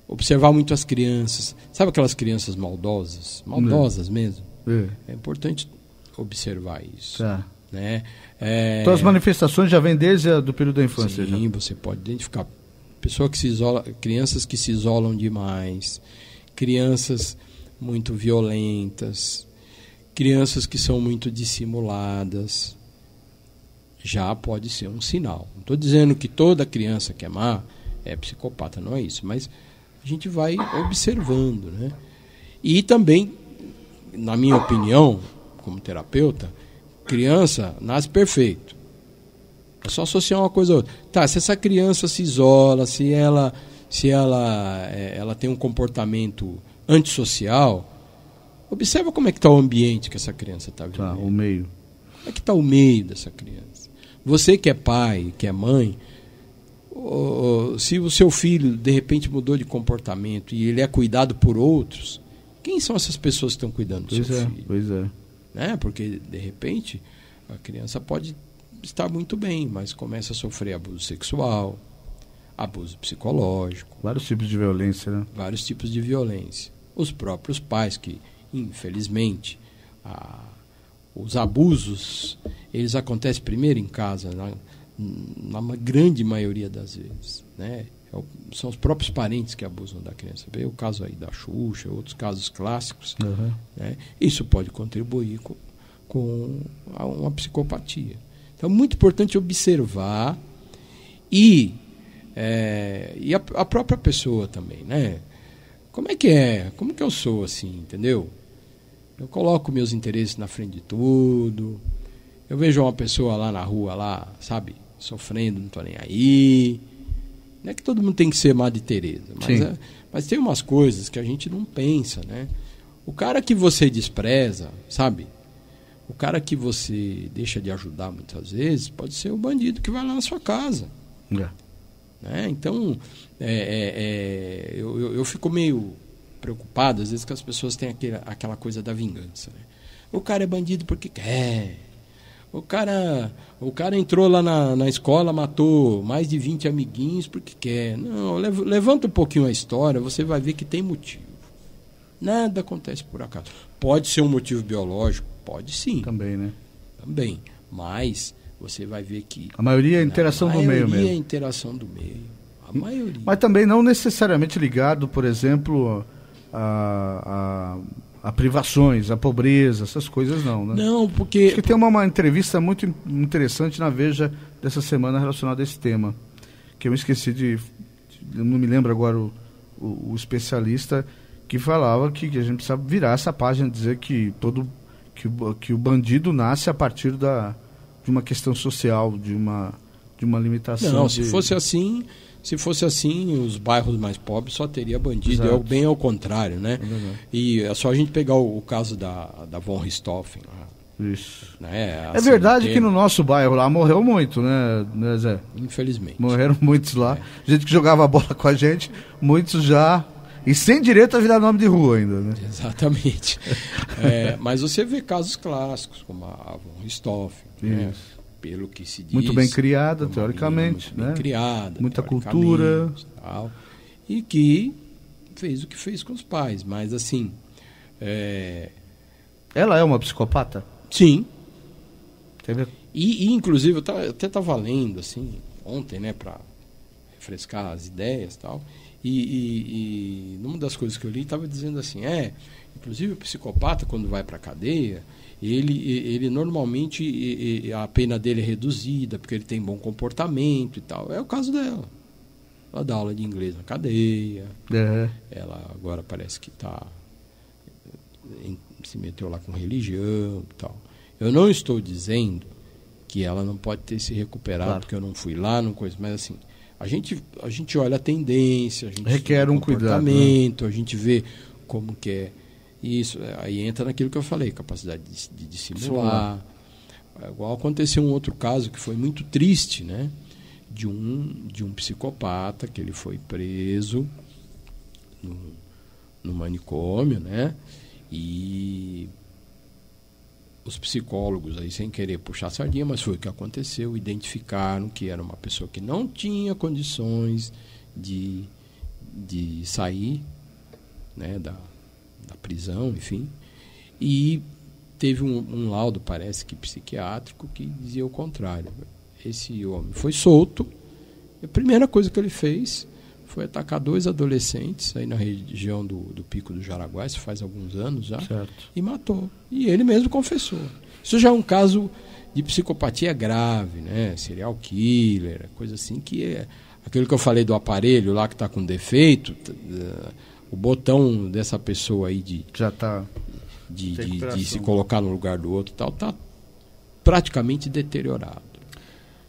Observar muito as crianças. Sabe aquelas crianças maldosas? Maldosas mesmo? É importante observar isso. Tá. Né? Então as manifestações já vêm desde o período da infância? Sim, você pode identificar. Pessoa que se isola, crianças que se isolam demais, crianças muito violentas, crianças que são muito dissimuladas, já pode ser um sinal. Não estou dizendo que toda criança que é má é psicopata, não é isso, mas a gente vai observando, né? E também, na minha opinião, como terapeuta, criança nasce perfeito. É só associar uma coisa a outra. Tá, se essa criança se isola, se ela tem um comportamento antissocial, observa como é que está o ambiente que essa criança está vivendo. Tá, o meio. Como é que está o meio dessa criança? Você que é pai, que é mãe, se o seu filho de repente mudou de comportamento e ele é cuidado por outros, quem são essas pessoas que estão cuidando do seu filho? Pois é. Né? Porque de repente a criança pode estar muito bem, mas começa a sofrer abuso sexual, abuso psicológico. Vários tipos de violência, né? Vários tipos de violência. Os próprios pais que, infelizmente, os abusos, eles acontecem primeiro em casa, na grande maioria das vezes, né? São os próprios parentes que abusam da criança. Vê o caso aí da Xuxa, outros casos clássicos. Uhum. Né? Isso pode contribuir com uma psicopatia. Então é muito importante observar e a própria pessoa também, né? Como é que é? Como que eu sou assim, entendeu? Eu coloco meus interesses na frente de tudo. Eu vejo uma pessoa lá na rua, lá, sabe, sofrendo, não estou nem aí. Não é que todo mundo tem que ser Madre Teresa, mas tem umas coisas que a gente não pensa, né? O cara que você despreza, sabe? O cara que você deixa de ajudar muitas vezes pode ser o bandido que vai lá na sua casa. Né? Então, eu fico meio preocupado, às vezes, que as pessoas têm aquela coisa da vingança. Né? O cara é bandido porque quer. O cara entrou lá na escola, matou mais de 20 amiguinhos porque quer. Não, levanta um pouquinho a história, você vai ver que tem motivo. Nada acontece por acaso. Pode ser um motivo biológico? Pode sim. Também, né? Também. Mas você vai ver que... A maioria é a interação do meio mesmo. A maioria é a interação do meio. A maioria. Mas também não necessariamente ligado, por exemplo, a privações, a pobreza, essas coisas não, né? Não, porque... Acho que tem uma entrevista muito interessante na Veja dessa semana relacionada a esse tema, que eu esqueci eu não me lembro agora o especialista, que falava que a gente precisa virar essa página, dizer que que o bandido nasce a partir de uma questão social, de uma limitação. Não, se fosse assim, os bairros mais pobres só teria bandido. Exato. É bem ao contrário, né? E é só a gente pegar o caso da von Richthofen. Isso. Né? É verdade que no nosso bairro lá morreu muito, né, Zé? Infelizmente. Morreram muitos lá. Gente que jogava bola com a gente, muitos já... E sem direito a virar nome de rua ainda, né? Exatamente. Mas você vê casos clássicos, como a von Richthofen, né? Pelo que se diz... Muito bem criada, teoricamente. Muito bem criada. Muita cultura. Tal, e que fez o que fez com os pais. Mas, assim... Ela é uma psicopata? Sim. Entendeu? E inclusive, eu até estava lendo, assim, ontem, né, para refrescar as ideias e tal... E numa das coisas que eu li estava dizendo assim, inclusive o psicopata quando vai para a cadeia, ele normalmente a pena dele é reduzida porque ele tem bom comportamento e tal. É o caso dela. Ela dá aula de inglês na cadeia. Ela agora parece que se meteu lá com religião e tal. Eu não estou dizendo que ela não pode ter se recuperado, claro, porque eu não fui lá, não coisa, mas assim, a gente olha a tendência, a gente requer um comportamento, a gente vê como que é isso. Aí entra naquilo que eu falei, capacidade de dissimular. Igual aconteceu um outro caso que foi muito triste, né? De um psicopata que ele foi preso no manicômio, né? E os psicólogos, aí sem querer puxar a sardinha, mas foi o que aconteceu, identificaram que era uma pessoa que não tinha condições de sair, né, da prisão, enfim, e teve um laudo, parece que psiquiátrico, que dizia o contrário. Esse homem foi solto, e a primeira coisa que ele fez foi atacar 2 adolescentes aí na região do Pico do Jaraguá, isso faz alguns anos já, certo, e matou. E ele mesmo confessou. Isso já é um caso de psicopatia grave, né? Serial killer, coisa assim, que é aquilo que eu falei do aparelho lá que está com defeito, o botão dessa pessoa aí de se colocar no lugar do outro tal, está praticamente deteriorado.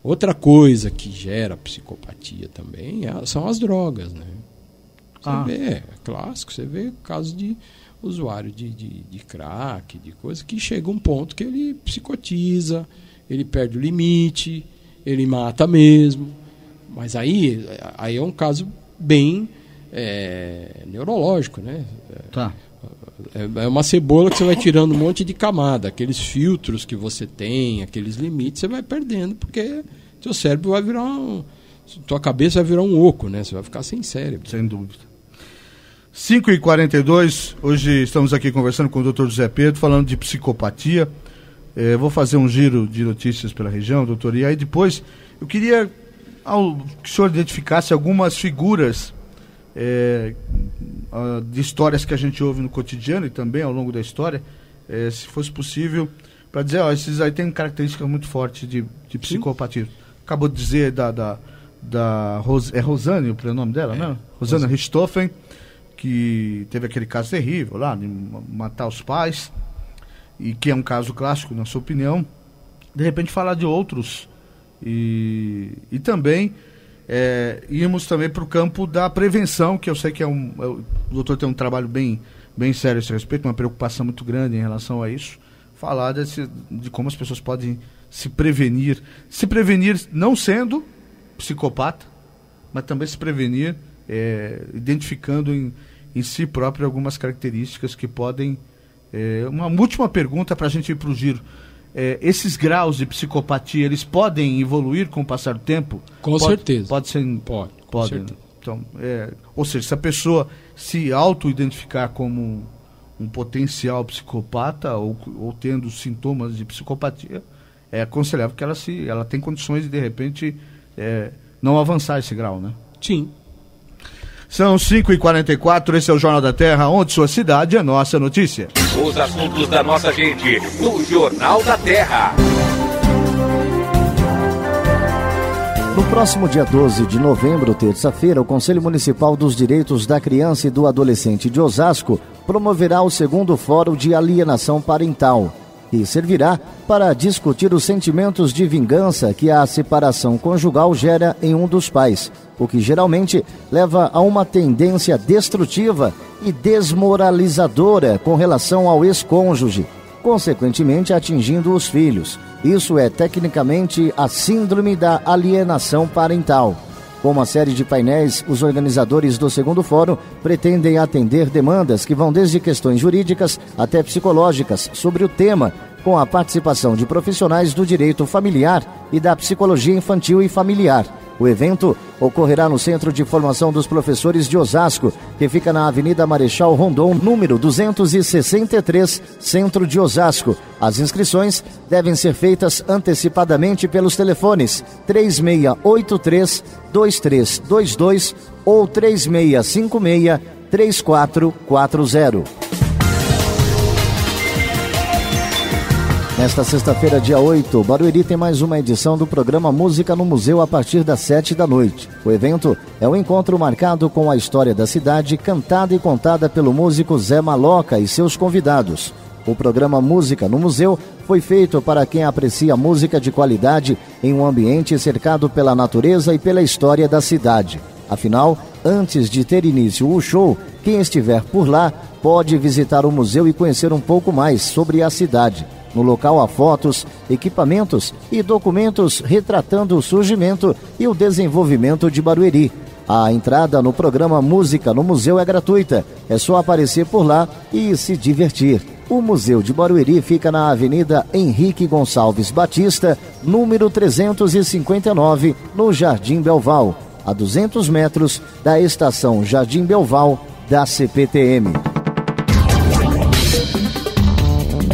Outra coisa que gera psicopatia também são as drogas, né? Você vê, é clássico, você vê casos de usuário de crack, de coisa, que chega um ponto que ele psicotiza, ele perde o limite, ele mata mesmo. Mas aí é um caso bem neurológico, né? É uma cebola que você vai tirando um monte de camada. Aqueles filtros que você tem, aqueles limites, você vai perdendo, porque seu cérebro vai virar tua cabeça vai virar um oco, né? Você vai ficar sem cérebro. Sem dúvida. 5h42, hoje estamos aqui conversando com o Dr. José Pedro, falando de psicopatia. Vou fazer um giro de notícias pela região, doutor, e aí depois eu queria que o senhor identificasse algumas figuras de histórias que a gente ouve no cotidiano e também ao longo da história, se fosse possível, para dizer, esses aí têm características muito fortes de psicopatia. Acabou de dizer Rosane, o prenome dela, né? Rosane Richthofen, que teve aquele caso terrível lá, de matar os pais, e que é um caso clássico, na sua opinião. De repente falar de outros e também irmos também para o campo da prevenção, que eu sei que o doutor tem um trabalho bem sério a esse respeito, uma preocupação muito grande em relação a isso. Falar de como as pessoas podem se prevenir não sendo psicopata, mas também se prevenir identificando em si próprio algumas características que podem... uma última pergunta para a gente ir para o giro. Esses graus de psicopatia, eles podem evoluir com o passar do tempo? Com certeza. Pode ser... Pode. Né? Então, ou seja, se a pessoa se auto-identificar como um potencial psicopata ou tendo sintomas de psicopatia, é aconselhável que ela tem condições de repente, não avançar esse grau, né? Sim. São 5h44, esse é o Jornal da Terra, onde sua cidade é nossa notícia. Os assuntos da nossa gente, no Jornal da Terra. No próximo dia 12 de novembro, terça-feira, o Conselho Municipal dos Direitos da Criança e do Adolescente de Osasco promoverá o 2º Fórum de Alienação Parental, que servirá para discutir os sentimentos de vingança que a separação conjugal gera em um dos pais, o que geralmente leva a uma tendência destrutiva e desmoralizadora com relação ao ex-cônjuge, consequentemente atingindo os filhos. Isso é tecnicamente a síndrome da alienação parental. Com uma série de painéis, os organizadores do 2º Fórum pretendem atender demandas que vão desde questões jurídicas até psicológicas sobre o tema, com a participação de profissionais do direito familiar e da psicologia infantil e familiar. O evento ocorrerá no Centro de Formação dos Professores de Osasco, que fica na Avenida Marechal Rondon, número 263, Centro de Osasco. As inscrições devem ser feitas antecipadamente pelos telefones 3683-2322 ou 3656-3440. Nesta sexta-feira, dia 8, Barueri tem mais uma edição do programa Música no Museu a partir das 7h. O evento é um encontro marcado com a história da cidade, cantada e contada pelo músico Zé Maloca e seus convidados. O programa Música no Museu foi feito para quem aprecia música de qualidade em um ambiente cercado pela natureza e pela história da cidade. Afinal, antes de ter início o show, quem estiver por lá pode visitar o museu e conhecer um pouco mais sobre a cidade. No local há fotos, equipamentos e documentos retratando o surgimento e o desenvolvimento de Barueri. A entrada no programa Música no Museu é gratuita, é só aparecer por lá e se divertir. O Museu de Barueri fica na Avenida Henrique Gonçalves Batista, número 359, no Jardim Belval, a 200 metros da estação Jardim Belval da CPTM.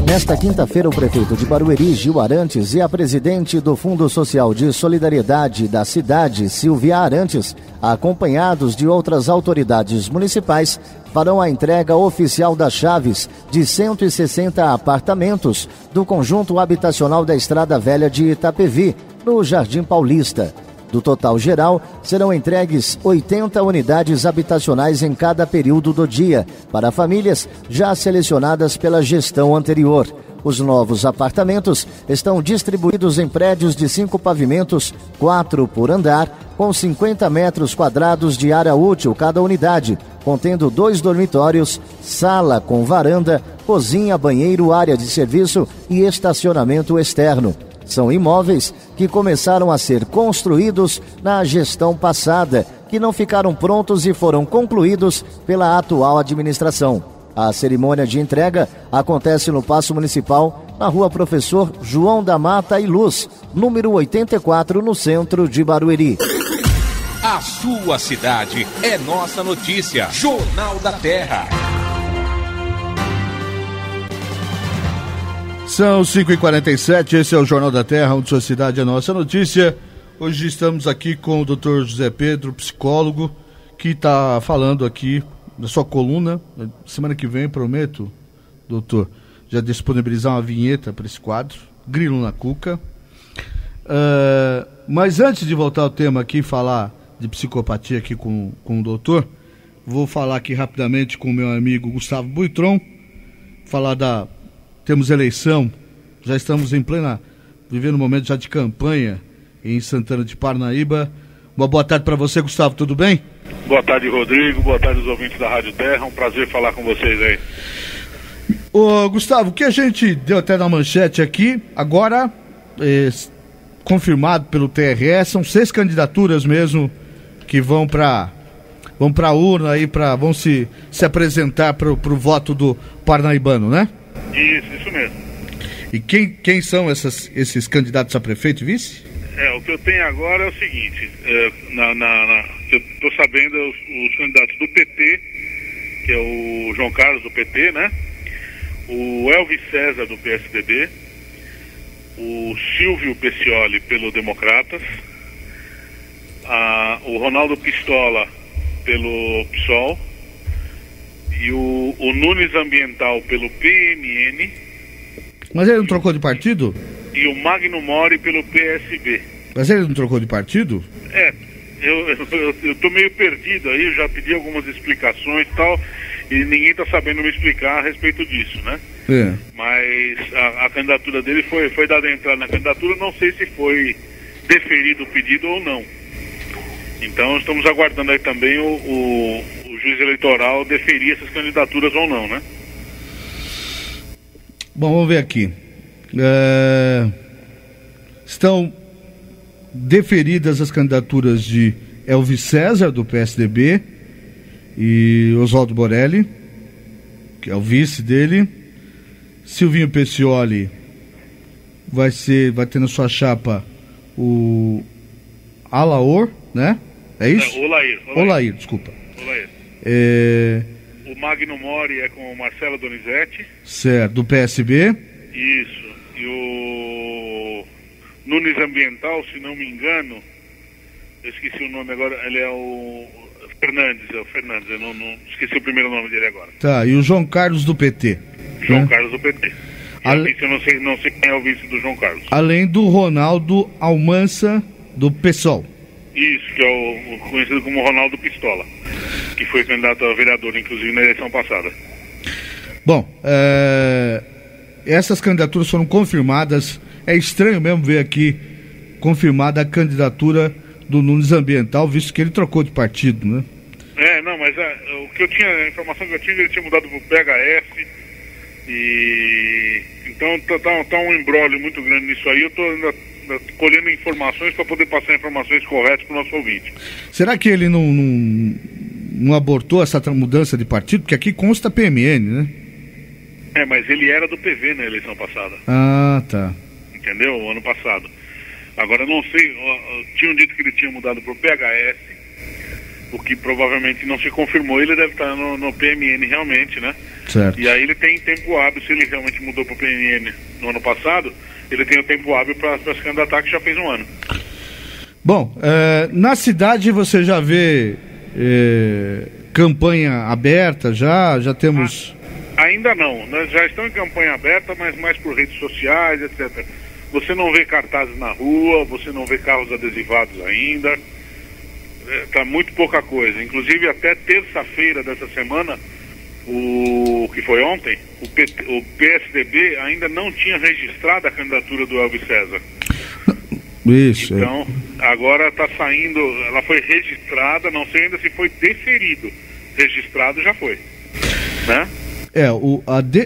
Nesta quinta-feira, o prefeito de Barueri, Gil Arantes, e a presidente do Fundo Social de Solidariedade da cidade, Silvia Arantes, acompanhados de outras autoridades municipais, farão a entrega oficial das chaves de 160 apartamentos do conjunto habitacional da Estrada Velha de Itapevi, no Jardim Paulista. Do total geral, serão entregues 80 unidades habitacionais em cada período do dia, para famílias já selecionadas pela gestão anterior. Os novos apartamentos estão distribuídos em prédios de 5 pavimentos, 4 por andar, com 50 metros quadrados de área útil cada unidade, contendo 2 dormitórios, sala com varanda, cozinha, banheiro, área de serviço e estacionamento externo. São imóveis que começaram a ser construídos na gestão passada, que não ficaram prontos e foram concluídos pela atual administração. A cerimônia de entrega acontece no Paço Municipal, na Rua Professor João da Mata e Luz, número 84, no centro de Barueri. A sua cidade é nossa notícia. Jornal da Terra. São 5h47, esse é o Jornal da Terra, onde sua cidade é nossa notícia. Hoje estamos aqui com o Dr. José Pedro, psicólogo, que está falando aqui da sua coluna. Semana que vem, prometo, doutor, já disponibilizar uma vinheta para esse quadro, Grilo na Cuca. Mas antes de voltar ao tema aqui, falar de psicopatia aqui com o doutor, vou falar aqui rapidamente com o meu amigo Gustavo Buitron, temos eleição, já estamos vivendo um momento já de campanha em Santana de Parnaíba. Uma boa tarde para você, Gustavo, tudo bem? Boa tarde, Rodrigo, boa tarde aos ouvintes da Rádio Terra, um prazer falar com vocês aí. Ô, Gustavo, o que a gente deu até na manchete aqui, agora, confirmado pelo TRE, são 6 candidaturas mesmo que vão para a urna aí, vão se apresentar para o voto do parnaibano, né? Isso mesmo. E quem são esses candidatos a prefeito e vice? O que eu tenho agora é o seguinte, eu estou sabendo os candidatos do PT, que é o João Carlos do PT, né? O Elvis César do PSDB, o Silvio Peccioli pelo Democratas, o Ronaldo Pistola pelo PSOL, e o Nunes Ambiental pelo PMN. Mas ele não trocou de partido? E o Magno Mori pelo PSB. Mas ele não trocou de partido? Eu tô meio perdido aí, eu já pedi algumas explicações e tal, e ninguém tá sabendo me explicar a respeito disso, né? Mas a candidatura dele foi dada entrada na candidatura, não sei se foi deferido o pedido ou não. Então estamos aguardando aí também o juiz eleitoral deferir essas candidaturas ou não, né? Bom, vamos ver aqui. Estão deferidas as candidaturas de Elvis César, do PSDB, e Oswaldo Borelli, que é o vice dele. Silvinho Peccioli vai ter na sua chapa o Alaor, né? É isso? Olair, desculpa. O Magno Mori é com o Marcelo Donizete. Certo, do PSB. Isso. E o Nunes Ambiental, se não me engano, eu esqueci o nome agora, ele é o Fernandes, eu não esqueci o primeiro nome dele agora. Tá, e o João Carlos do PT. João Carlos do PT. Eu não sei quem é o vice do João Carlos. Além do Ronaldo Almança, do PSOL. Isso, que é o conhecido como Ronaldo Pistola, que foi candidato a vereador, inclusive, na eleição passada. Bom, essas candidaturas foram confirmadas. É estranho mesmo ver aqui confirmada a candidatura do Nunes Ambiental, visto que ele trocou de partido, né? Mas a informação que eu tive, ele tinha mudado pro PHS, e então tá um imbróglio muito grande nisso aí. Eu tô ainda colhendo informações para poder passar informações corretas para o nosso ouvinte. Será que ele não abortou essa mudança de partido? Porque aqui consta PMN, né? Mas ele era do PV na eleição passada. Ah, tá. Entendeu? O ano passado. Agora, não sei, tinham dito que ele tinha mudado para o PHS, o que provavelmente não se confirmou. Ele deve estar no PMN realmente, né? Certo. E aí ele tem tempo hábil, se ele realmente mudou para o PMN no ano passado, ele tem o tempo hábil para se candidatar, que já fez um ano. Bom, na cidade você já vê campanha aberta, já temos... Ainda não, nós já estamos em campanha aberta, mas mais por redes sociais, etc. Você não vê cartazes na rua, você não vê carros adesivados ainda, tá muito pouca coisa. Inclusive até terça-feira dessa semana, que foi ontem, o PSDB ainda não tinha registrado a candidatura do Elvis César. Isso. Então, agora está saindo, ela foi registrada, não sei ainda se foi deferido. Registrado já foi, né?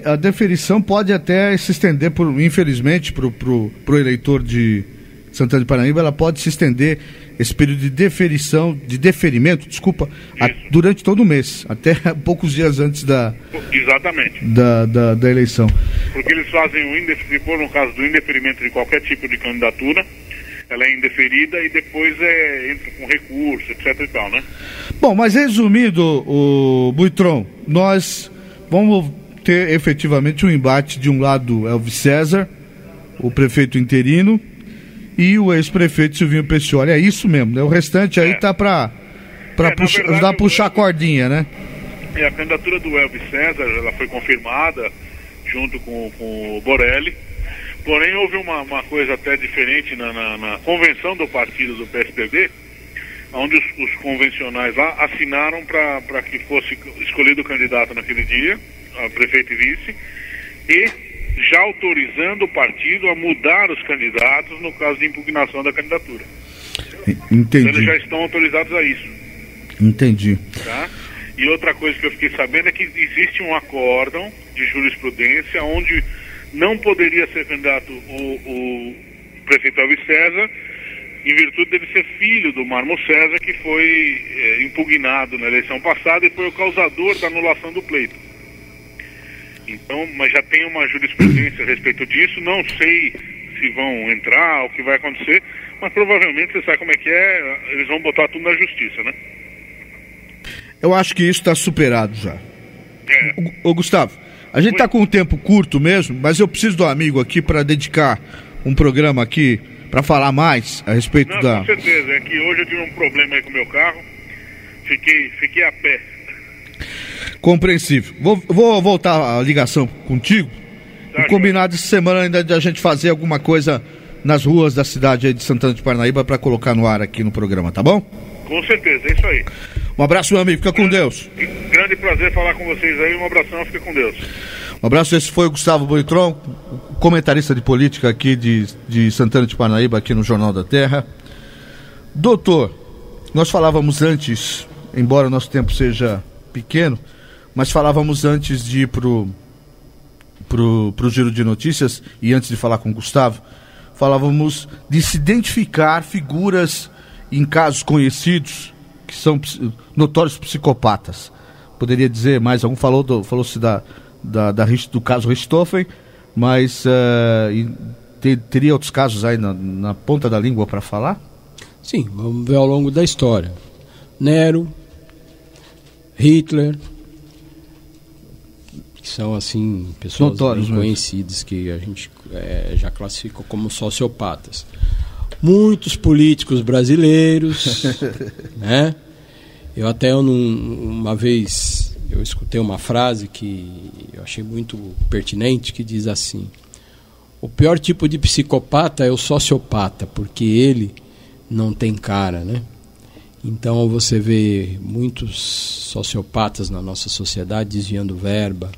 A deferição pode até se estender, infelizmente, pro eleitor de Santana de Parnaíba, ela pode se estender esse período de deferimento, durante todo o mês, até poucos dias antes Exatamente. Da eleição. Porque eles fazem se for no caso do indeferimento de qualquer tipo de candidatura, ela é indeferida e depois entra com recurso, etc e tal, né? Bom, mas resumindo, o Buitron, nós vamos ter efetivamente um embate, de um lado Elvis César, o prefeito interino, e o ex-prefeito Silvinho Peccioli. É isso mesmo, né? O restante aí tá para ajudar a puxar a cordinha, né? A candidatura do Elvis César, ela foi confirmada junto com o Borelli. Porém, houve uma coisa até diferente na convenção do partido do PSDB, onde os convencionais lá assinaram para que fosse escolhido o candidato naquele dia, a prefeito e vice, e já autorizando o partido a mudar os candidatos no caso de impugnação da candidatura. Entendi. Então, eles já estão autorizados a isso. Entendi. Tá? E outra coisa que eu fiquei sabendo é que existe um acórdão de jurisprudência onde não poderia ser candidato o prefeito Elvis César, em virtude dele ser filho do Marmo César, que foi impugnado na eleição passada e foi o causador da anulação do pleito. Então, mas já tem uma jurisprudência a respeito disso, não sei se vão entrar, o que vai acontecer, mas provavelmente, você sabe como é que é, eles vão botar tudo na justiça, né? Eu acho que isso está superado já. Ô Gustavo, a gente está com um tempo curto mesmo, mas eu preciso do amigo aqui para dedicar um programa aqui para falar mais a respeito da... Com certeza, é que hoje eu tive um problema aí com o meu carro, fiquei a pé. Compreensível. Vou voltar a ligação contigo. Tá, combinado essa semana ainda de a gente fazer alguma coisa nas ruas da cidade aí de Santana de Parnaíba para colocar no ar aqui no programa, tá bom? Com certeza, é isso aí. Um abraço, meu amigo, fica com Deus. Grande prazer falar com vocês aí, um abração, fica com Deus. Um abraço, esse foi o Gustavo Boitron, comentarista de política aqui de Santana de Parnaíba, aqui no Jornal da Terra. Doutor, nós falávamos antes, embora o nosso tempo seja pequeno, mas falávamos antes de ir pro Giro de Notícias, e antes de falar com o Gustavo, falávamos de se identificar figuras em casos conhecidos que são notórios psicopatas. Poderia dizer mais algum? Falou-se do caso Richthofen, mas teria outros casos aí na ponta da língua para falar? Sim, vamos ver ao longo da história. Nero, Hitler, que são assim pessoas notórios, bem conhecidas, que a gente já classifica como sociopatas. Muitos políticos brasileiros, né? Eu até uma vez eu escutei uma frase que eu achei muito pertinente, que diz assim: o pior tipo de psicopata é o sociopata, porque ele não tem cara, né? Então você vê muitos sociopatas na nossa sociedade desviando verba,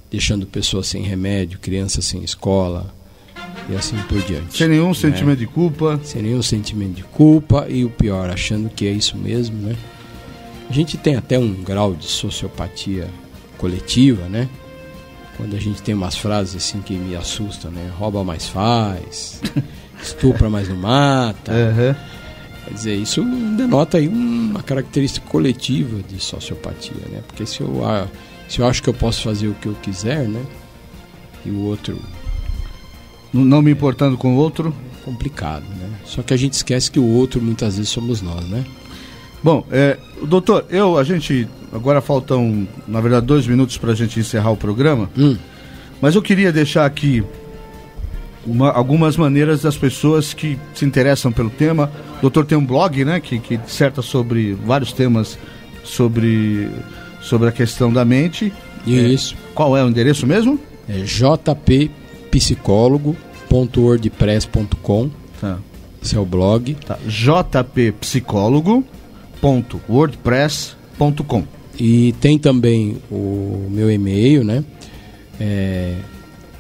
deixando pessoas sem remédio, crianças sem escola e assim por diante. Sem nenhum sentimento de culpa. Sem nenhum sentimento de culpa, e o pior, achando que é isso mesmo, né? A gente tem até um grau de sociopatia coletiva, né? Quando a gente tem umas frases assim que me assustam, né? Rouba mais faz, estupra mais não mata. Uhum. Quer dizer, isso denota aí uma característica coletiva de sociopatia, né? Porque se eu acho que eu posso fazer o que eu quiser, né? E o outro... Não me importando com o outro? Complicado, né? Só que a gente esquece que o outro muitas vezes somos nós, né? Bom, doutor, a gente... Agora faltam, na verdade, 2 minutos para a gente encerrar o programa. Mas eu queria deixar aqui algumas maneiras das pessoas que se interessam pelo tema. O doutor tem um blog, né, que disserta sobre vários temas sobre a questão da mente. Isso. Qual é o endereço mesmo? É jppsicólogo.wordpress.com. Tá. Esse é o blog. Tá. jppsicólogo.wordpress.com. E tem também o meu e-mail, né?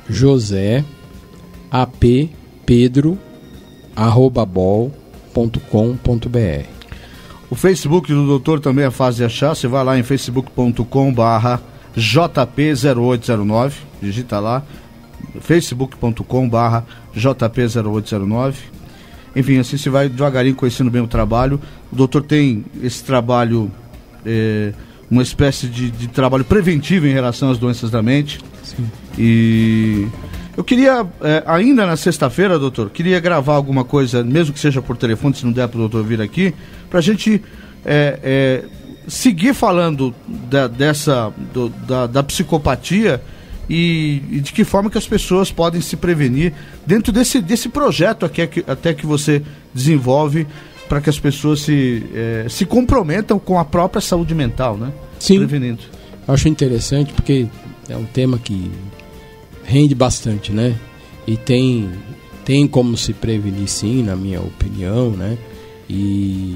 josepedro@bol.com.br. O Facebook do doutor também é fácil de achar. Você vai lá em facebook.com/jp0809, digita lá, facebook.com/jp0809. Enfim, assim você vai devagarinho conhecendo bem o trabalho. O doutor tem esse trabalho, uma espécie de trabalho preventivo em relação às doenças da mente. Sim. E eu queria, ainda na sexta-feira, doutor, queria gravar alguma coisa, mesmo que seja por telefone, se não der para o doutor vir aqui, para a gente seguir falando da psicopatia e de que forma que as pessoas podem se prevenir dentro desse projeto até que você desenvolve para que as pessoas se comprometam com a própria saúde mental, né? Sim. Prevenindo. Eu acho interessante porque é um tema que rende bastante, né? E tem como se prevenir, sim, na minha opinião, né? E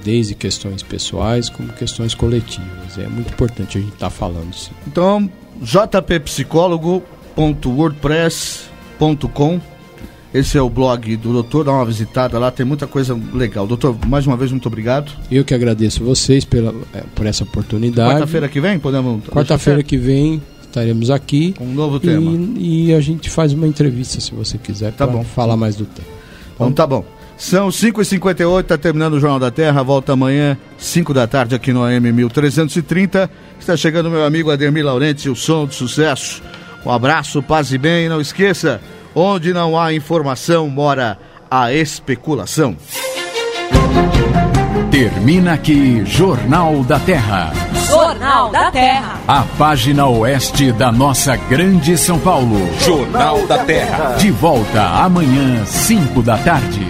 desde questões pessoais como questões coletivas. É muito importante a gente estar falando, sim. Então, jppsicólogo.wordpress.com. Esse é o blog do doutor, dá uma visitada lá, tem muita coisa legal. Doutor, mais uma vez, muito obrigado. Eu que agradeço vocês por essa oportunidade. Quarta-feira que vem, podemos... Quarta-feira que vem estaremos aqui. Com um novo tema. E a gente faz uma entrevista, se você quiser, tá bom, falar mais do tema. Então tá bom. São 5h58, está terminando o Jornal da Terra, volta amanhã, 5 da tarde, aqui no AM 1330. Está chegando meu amigo Ademir Laurenti, o som do sucesso. Um abraço, paz e bem, não esqueça, onde não há informação, mora a especulação. Termina aqui Jornal da Terra. Jornal da Terra. A página oeste da nossa grande São Paulo. Jornal da Terra. De volta amanhã, 5 da tarde.